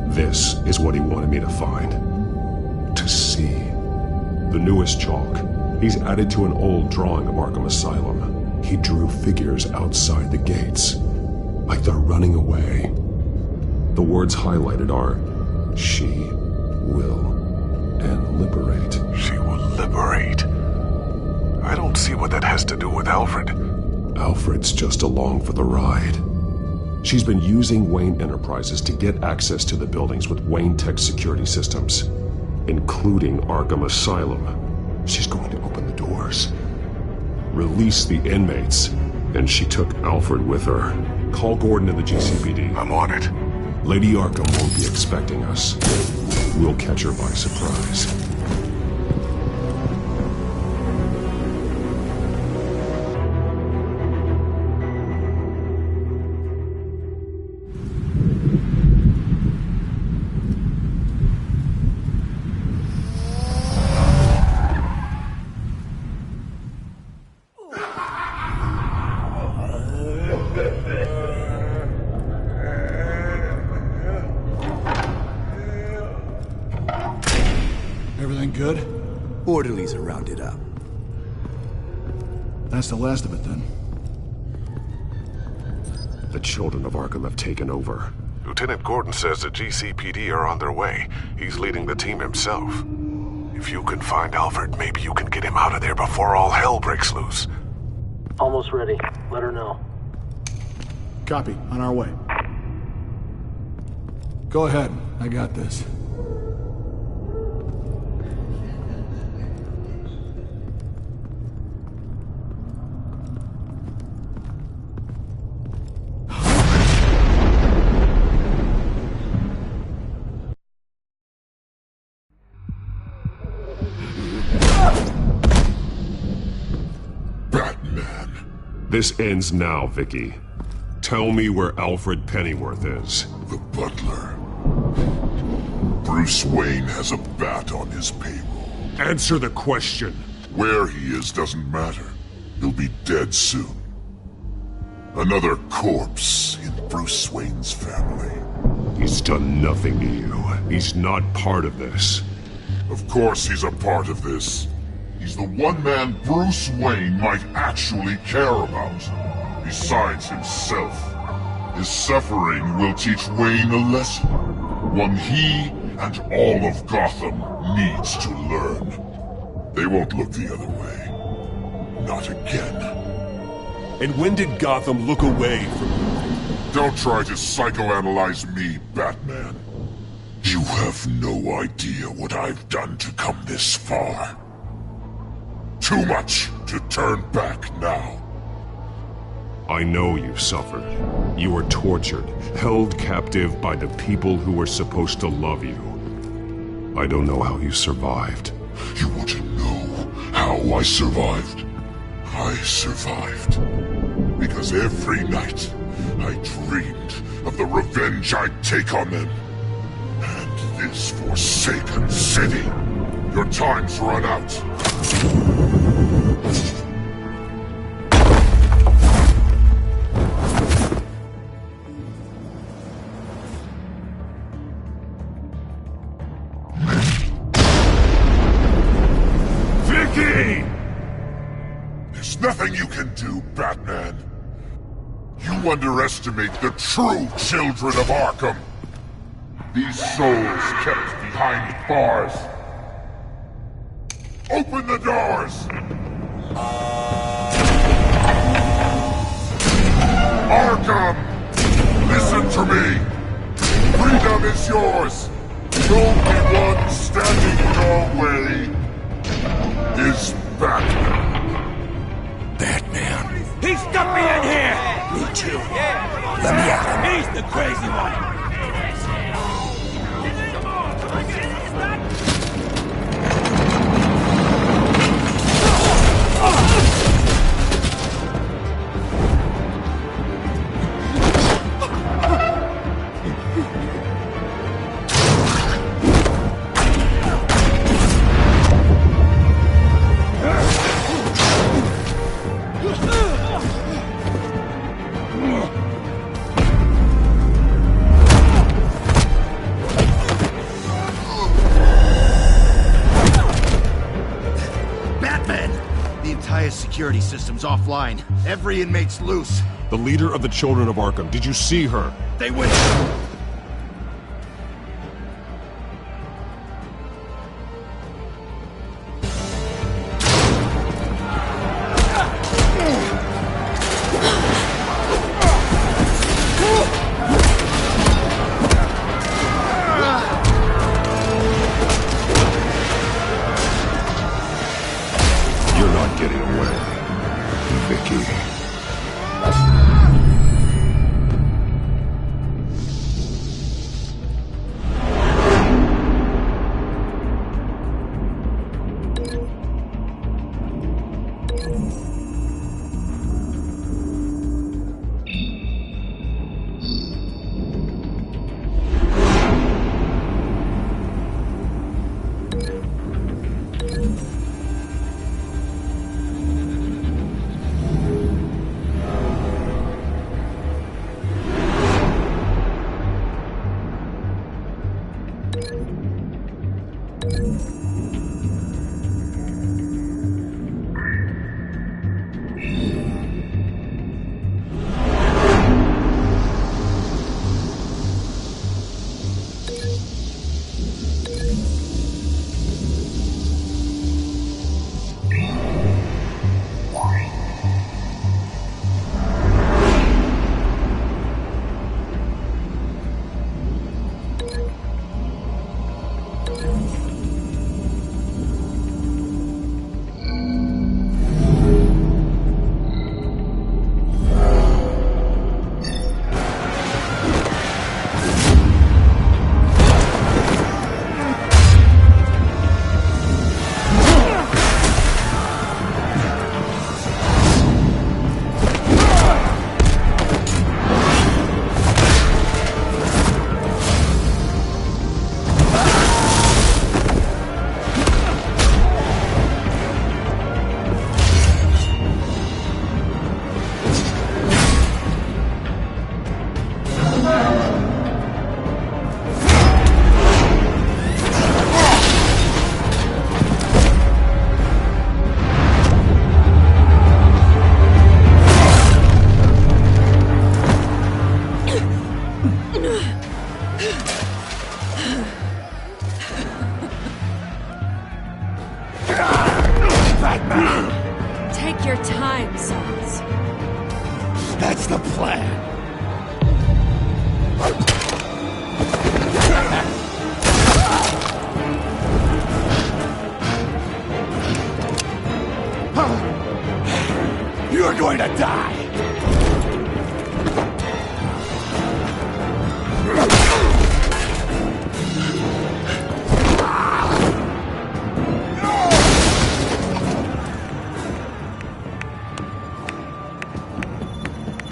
This is what he wanted me to find. To see. The newest chalk. He's added to an old drawing of Arkham Asylum. He drew figures outside the gates. Like they're running away. The words highlighted are, she will, and liberate. She will liberate. I don't see what that has to do with Alfred. Alfred's just along for the ride. She's been using Wayne Enterprises to get access to the buildings with Wayne Tech security systems, including Arkham Asylum. She's going to open the doors, release the inmates, and she took Alfred with her. Call Gordon and the GCPD. I'm on it. Lady Arkham won't be expecting us. We'll catch her by surprise. Everything good? Orderlies are rounded up. That's the last of it, then. The children of Arkham have taken over. Lieutenant Gordon says the GCPD are on their way. He's leading the team himself. If you can find Alfred, maybe you can get him out of there before all hell breaks loose. Almost ready. Let her know. Copy. On our way. Go ahead. I got this. This ends now, Vicky. Tell me where Alfred Pennyworth is. The butler. Bruce Wayne has a bat on his payroll. Answer the question. Where he is doesn't matter. He'll be dead soon. Another corpse in Bruce Wayne's family. He's done nothing to you. He's not part of this. Of course he's a part of this. He's the one man Bruce Wayne might actually care about. Besides himself. His suffering will teach Wayne a lesson. One he and all of Gotham needs to learn. They won't look the other way. Not again. And when did Gotham look away from you? Don't try to psychoanalyze me, Batman. You have no idea what I've done to come this far. Too much to turn back now. I know you suffered. You were tortured, held captive by the people who were supposed to love you. I don't know how you survived. You want to know how I survived? I survived because every night I dreamed of the revenge I'd take on them. And this forsaken city. Your time's run out. There's nothing you can do, Batman. You underestimate the true children of Arkham. These souls kept behind bars. Open the doors! Arkham! Listen to me! Freedom is yours! The only one standing in your way is Batman. Batman. He stuck me in here! Me too. Let me out. He's the crazy one. Security system's offline. Every inmate's loose. The leader of the Children of Arkham, did you see her? They went... Take your time, Sons. That's the plan. You are going to die.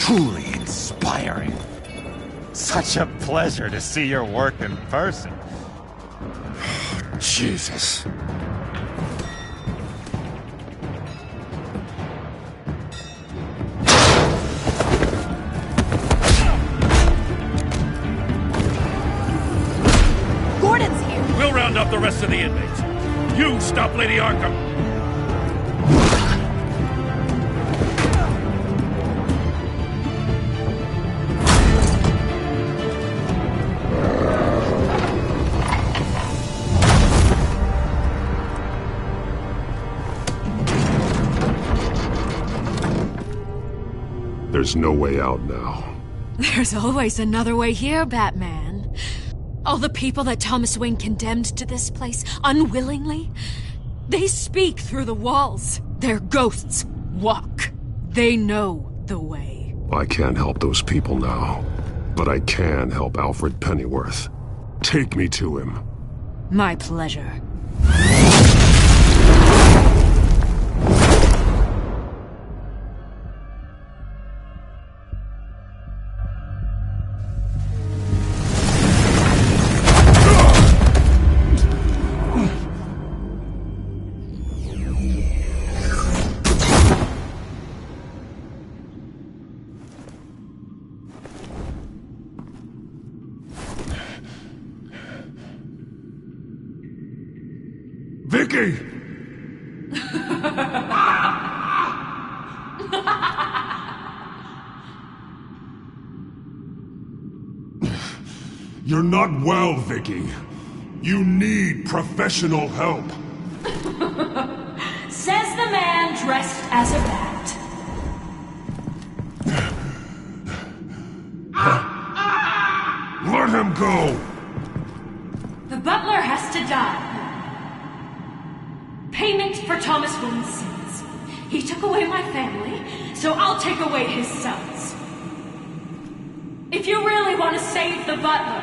Truly inspiring. Such a pleasure to see your work in person. Jesus. Gordon's here. We'll round up the rest of the inmates. You stop Lady Arkham. There's no way out now. There's always another way here, Batman. All the people that Thomas Wayne condemned to this place unwillingly, they speak through the walls. Their ghosts walk. They know the way. I can't help those people now, but I can help Alfred Pennyworth. Take me to him. My pleasure. Vicky! You're not well, Vicky. You need professional help. Says the man dressed as a bat. Let him go! The butler has to die. Payment for Thomas Wayne's sins. He took away my family, so I'll take away his sons. If you really want to save the butler,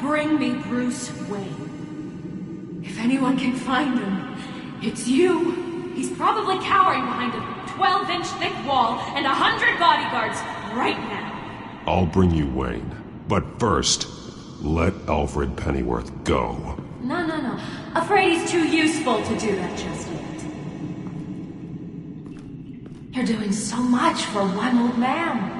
bring me Bruce Wayne. If anyone can find him, it's you. He's probably cowering behind a 12-inch thick wall and 100 bodyguards right now. I'll bring you Wayne. But first, let Alfred Pennyworth go. No. Afraid he's too useful to do that just yet. You're doing so much for one old man.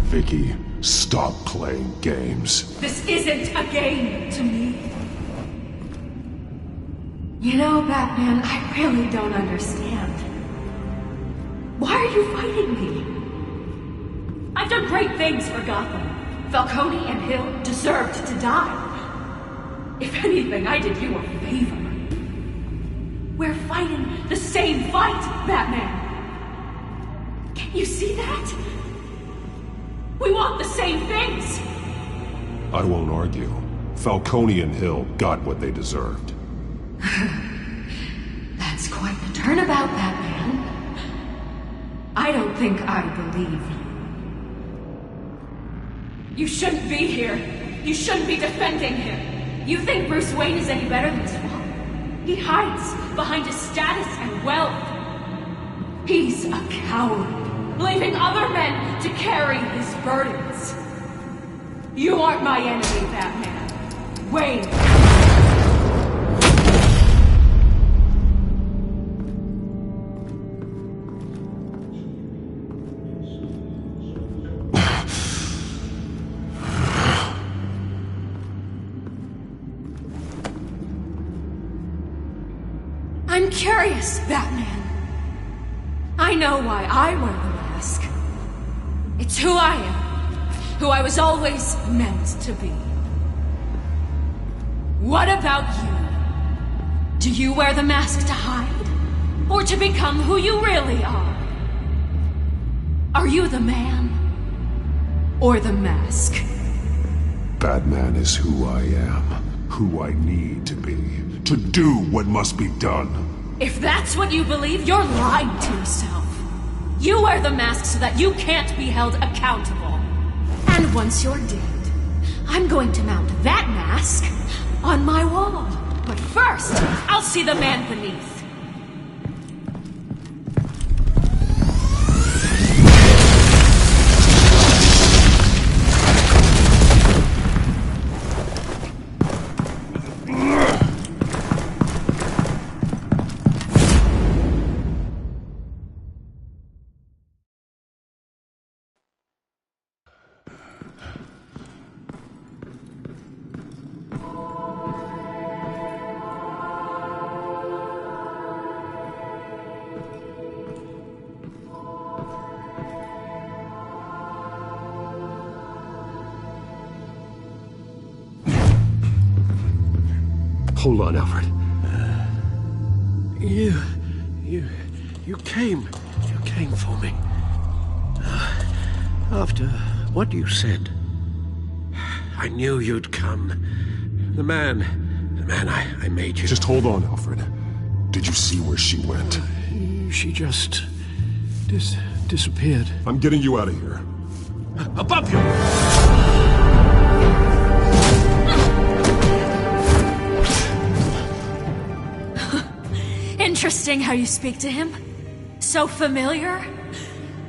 Vicky, stop playing games. This isn't a game to me. You know, Batman, I really don't understand. Why are you fighting me? I've done great things for Gotham. Falcone and Hill deserved to die. If anything, I did you a favor. We're fighting the same fight, Batman. Can you see that? We want the same things. I won't argue. Falcone and Hill got what they deserved. That's quite the turnabout, Batman. I don't think I believe you. You shouldn't be here. You shouldn't be defending him. You think Bruce Wayne is any better than his father? He hides behind his status and wealth. He's a coward, leaving other men to carry his burdens. You aren't my enemy, Batman. Wayne. I'm curious, Batman. I know why I wear the mask. It's who I am. Who I was always meant to be. What about you? Do you wear the mask to hide? Or to become who you really are? Are you the man? Or the mask? Batman is who I am. Who I need to be. To do what must be done. If that's what you believe, you're lying to yourself. You wear the mask so that you can't be held accountable. And once you're dead, I'm going to mount that mask on my wall. But first, I'll see the man beneath. Hold on, Alfred. You came for me. After what you said, I knew you'd come. The man I made you. Just hold on, Alfred. Did you see where she went? She just disappeared. I'm getting you out of here. Above you! Interesting how you speak to him. So familiar.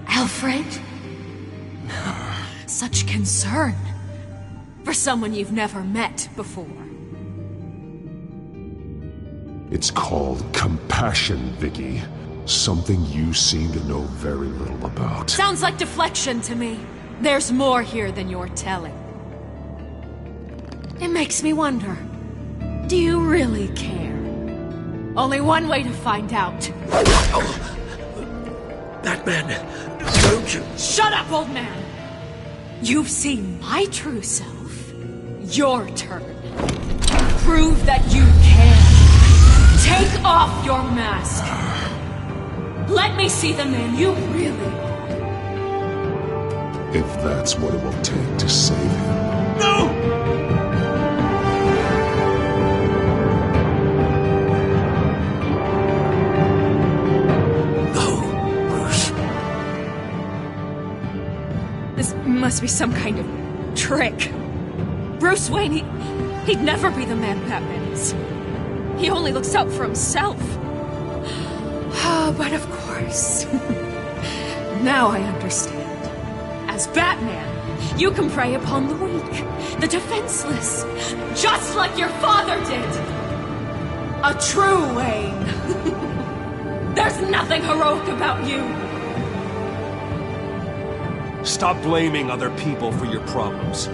Alfred? Such concern. For someone you've never met before. It's called compassion, Vicky. Something you seem to know very little about. Sounds like deflection to me. There's more here than you're telling. It makes me wonder. Do you really care? Only one way to find out. That man, don't you... Shut up, old man! You've seen my true self. Your turn. Prove that you can. Take off your mask. Let me see the man you really are. If that's what it will take to save him. No! Must be some kind of trick. Bruce Wayne, he'd never be the man Batman is. He only looks out for himself. But of course. Now I understand. As Batman, you can prey upon the weak, the defenseless, just like your father did. A true Wayne. There's nothing heroic about you. Stop blaming other people for your problems.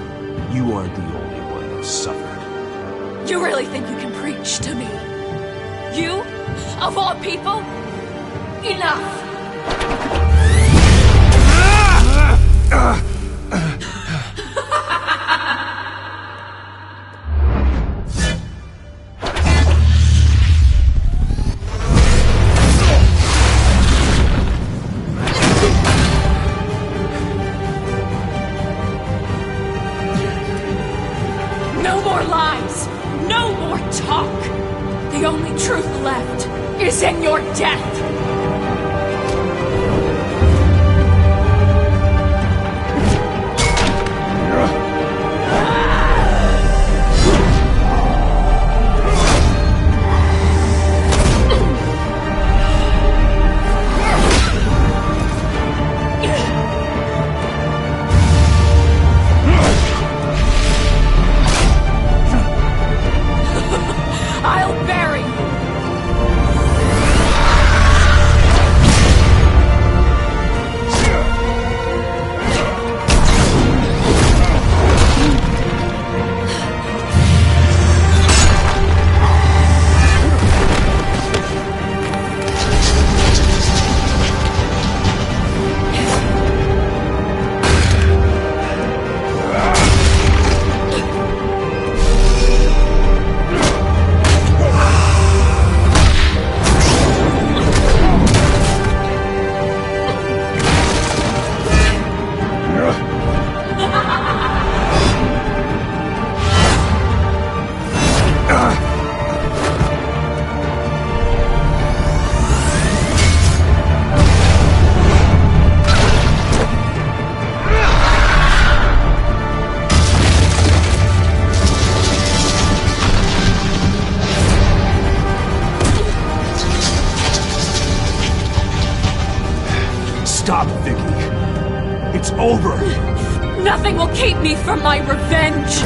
You aren't the only one who's suffered. You really think you can preach to me? You? Of all people? Enough! No more lies! No more talk! The only truth left is in your death! I'll bury you! over. Nothing will keep me from my revenge.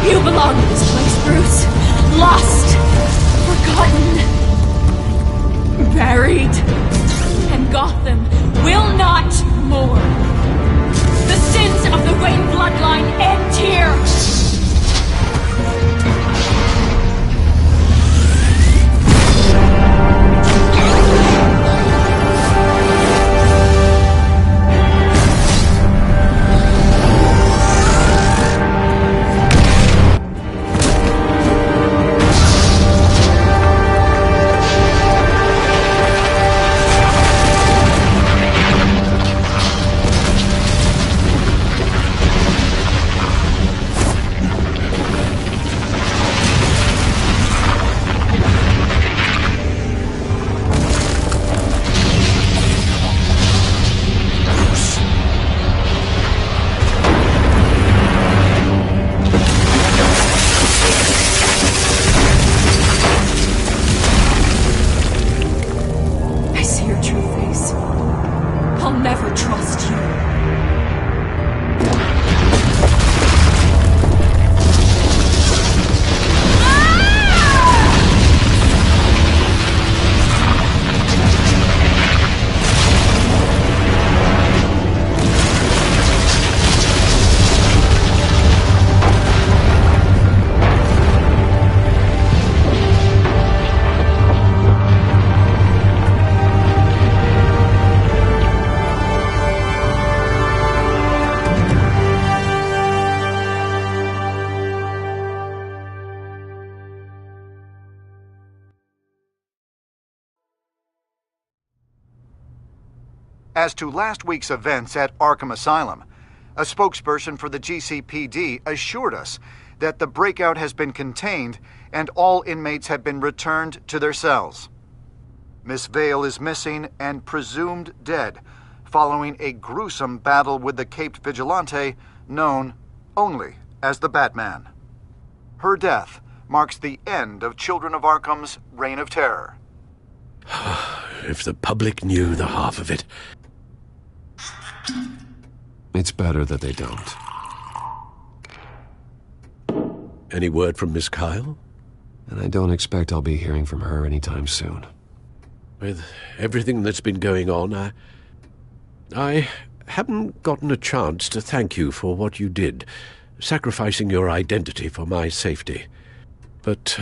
You belong in this place, Bruce. Lost, forgotten, buried. And Gotham will not mourn. The sins of the Wayne bloodline end here. As to last week's events at Arkham Asylum, a spokesperson for the GCPD assured us that the breakout has been contained and all inmates have been returned to their cells. Miss Vale is missing and presumed dead following a gruesome battle with the caped vigilante known only as the Batman. Her death marks the end of Children of Arkham's reign of terror. If the public knew the half of it. It's better that they don't. Any word from Miss Kyle? And I don't expect I'll be hearing from her anytime soon. With everything that's been going on, I haven't gotten a chance to thank you for what you did, sacrificing your identity for my safety. But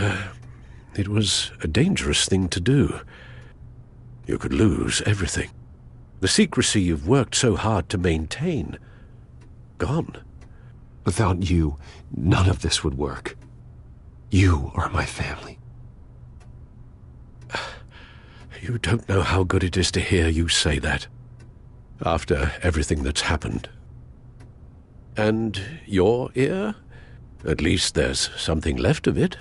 it was a dangerous thing to do. You could lose everything. The secrecy you've worked so hard to maintain. Gone. Without you, none of this would work. You are my family. You don't know how good it is to hear you say that. After everything that's happened. And your ear? At least there's something left of it.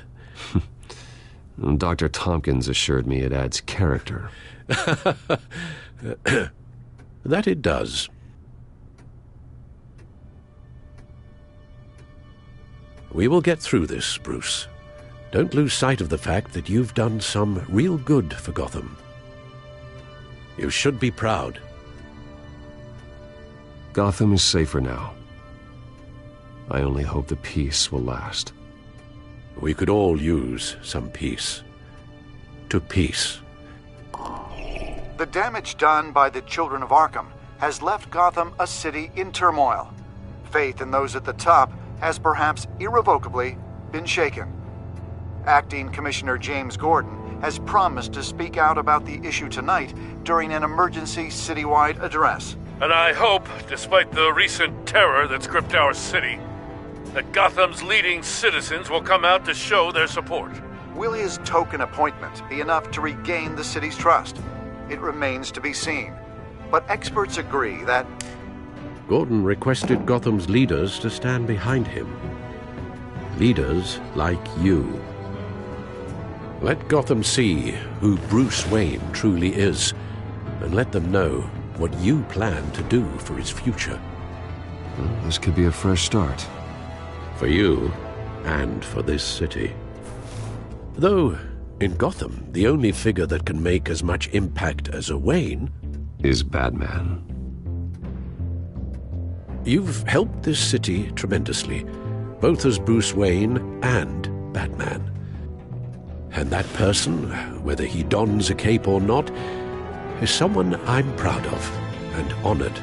Dr. Tompkins assured me it adds character. That it does. We will get through this, Bruce. Don't lose sight of the fact that you've done some real good for Gotham. You should be proud. Gotham is safer now. I only hope the peace will last. We could all use some peace. To peace. The damage done by the Children of Arkham has left Gotham a city in turmoil. Faith in those at the top has perhaps irrevocably been shaken. Acting Commissioner James Gordon has promised to speak out about the issue tonight during an emergency citywide address. And I hope, despite the recent terror that's gripped our city, that Gotham's leading citizens will come out to show their support. Will his token appointment be enough to regain the city's trust? It remains to be seen. But experts agree that Gordon requested Gotham's leaders to stand behind him. Leaders like you. Let Gotham see who Bruce Wayne truly is, and let them know what you plan to do for his future. Well, this could be a fresh start. For you, and for this city. Though, in Gotham, the only figure that can make as much impact as a Wayne is Batman. You've helped this city tremendously, both as Bruce Wayne and Batman. And that person, whether he dons a cape or not, is someone I'm proud of and honored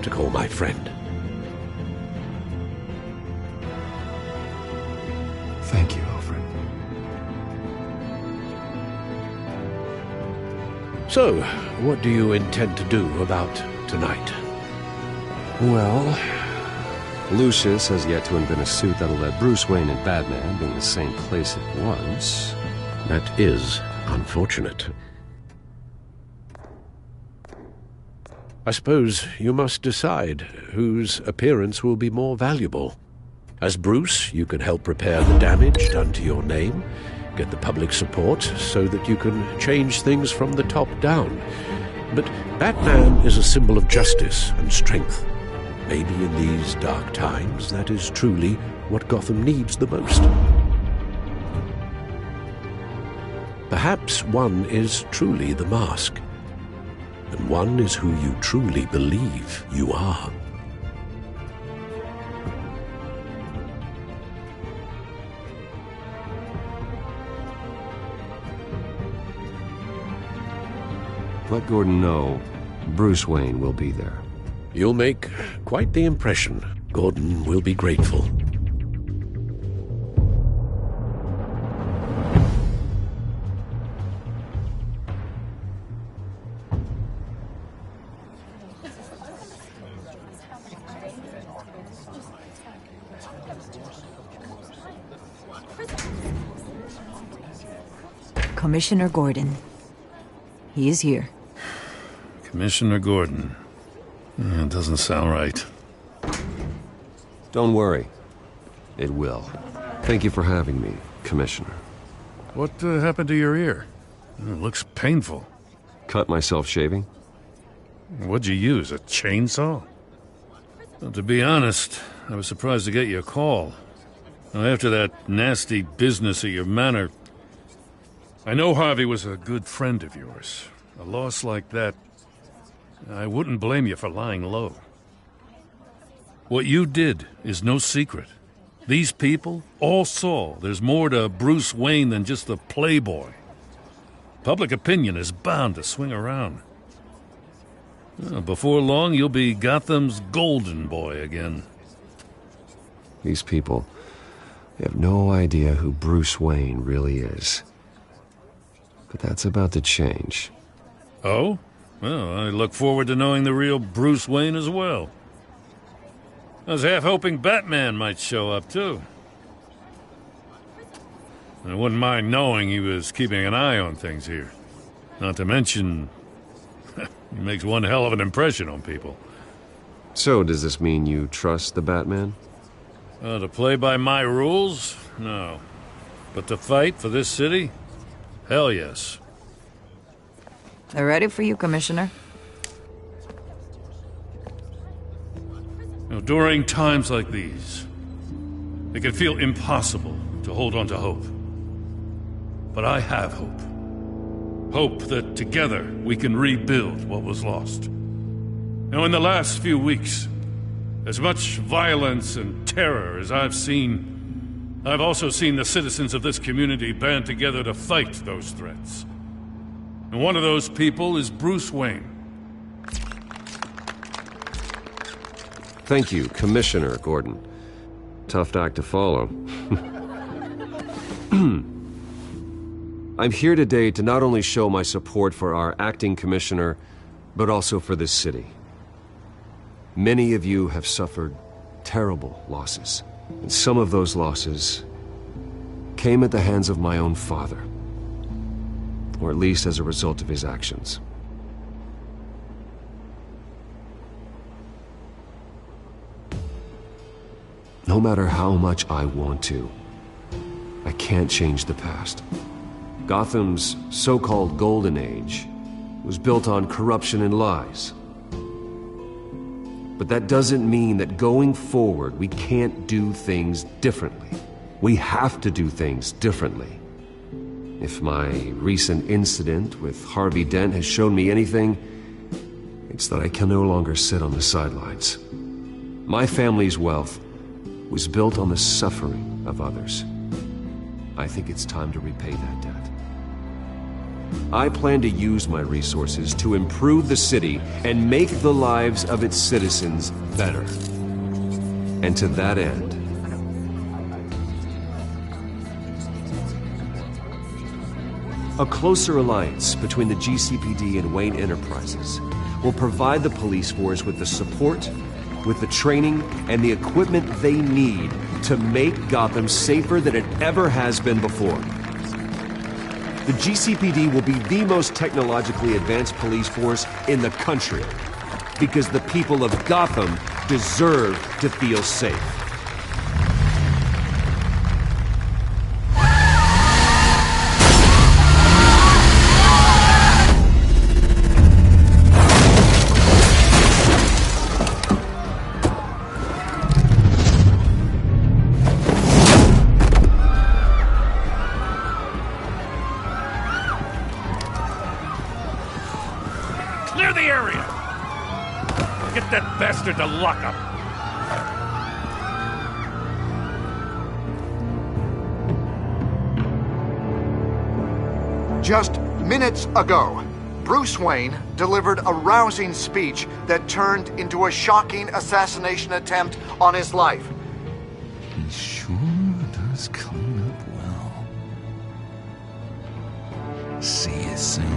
to call my friend. Thank you, Alfred. So, what do you intend to do about tonight? Well, Lucius has yet to invent a suit that'll let Bruce Wayne and Batman be in the same place at once. That is unfortunate. I suppose you must decide whose appearance will be more valuable. As Bruce, you can help repair the damage done to your name, get the public support so that you can change things from the top down. But Batman is a symbol of justice and strength. Maybe in these dark times, that is truly what Gotham needs the most. Perhaps one is truly the mask, and one is who you truly believe you are. Let Gordon know Bruce Wayne will be there. You'll make quite the impression. Gordon will be grateful. Commissioner Gordon. He is here. Commissioner Gordon. It doesn't sound right. Don't worry. It will. Thank you for having me, Commissioner. What happened to your ear? It looks painful. Cut myself shaving. What'd you use, a chainsaw? Well, to be honest, I was surprised to get your call. Now, after that nasty business at your manor, I know Harvey was a good friend of yours. A loss like that, I wouldn't blame you for lying low. What you did is no secret. These people all saw there's more to Bruce Wayne than just the playboy. Public opinion is bound to swing around. Before long, you'll be Gotham's golden boy again. These people, they have no idea who Bruce Wayne really is. But that's about to change. Oh? Well, I look forward to knowing the real Bruce Wayne as well. I was half hoping Batman might show up, too. I wouldn't mind knowing he was keeping an eye on things here. Not to mention, he makes one hell of an impression on people. So, does this mean you trust the Batman? To play by my rules? No. But to fight for this city? Hell yes. They're ready for you, Commissioner. During times like these, it can feel impossible to hold on to hope. But I have hope. Hope that together we can rebuild what was lost. Now, in the last few weeks, As much violence and terror as I've seen, I've also seen the citizens of this community band together to fight those threats. And one of those people is Bruce Wayne. Thank you, Commissioner Gordon. Tough act to follow. I'm here today to not only show my support for our acting commissioner, but also for this city. Many of you have suffered terrible losses, and some of those losses came at the hands of my own father, or at least as a result of his actions. No matter how much I want to, I can't change the past. Gotham's so-called Golden Age was built on corruption and lies. But that doesn't mean that going forward we can't do things differently. We have to do things differently. If my recent incident with Harvey Dent has shown me anything, it's that I can no longer sit on the sidelines. My family's wealth was built on the suffering of others. I think it's time to repay that debt. I plan to use my resources to improve the city and make the lives of its citizens better. And to that end, a closer alliance between the GCPD and Wayne Enterprises will provide the police force with the support, with the training, and the equipment they need to make Gotham safer than it ever has been before. The GCPD will be the most technologically advanced police force in the country, because the people of Gotham deserve to feel safe. Clear the area! Get that bastard to lockup! Just minutes ago, Bruce Wayne delivered a rousing speech that turned into a shocking assassination attempt on his life. He sure does clean up well. See you soon.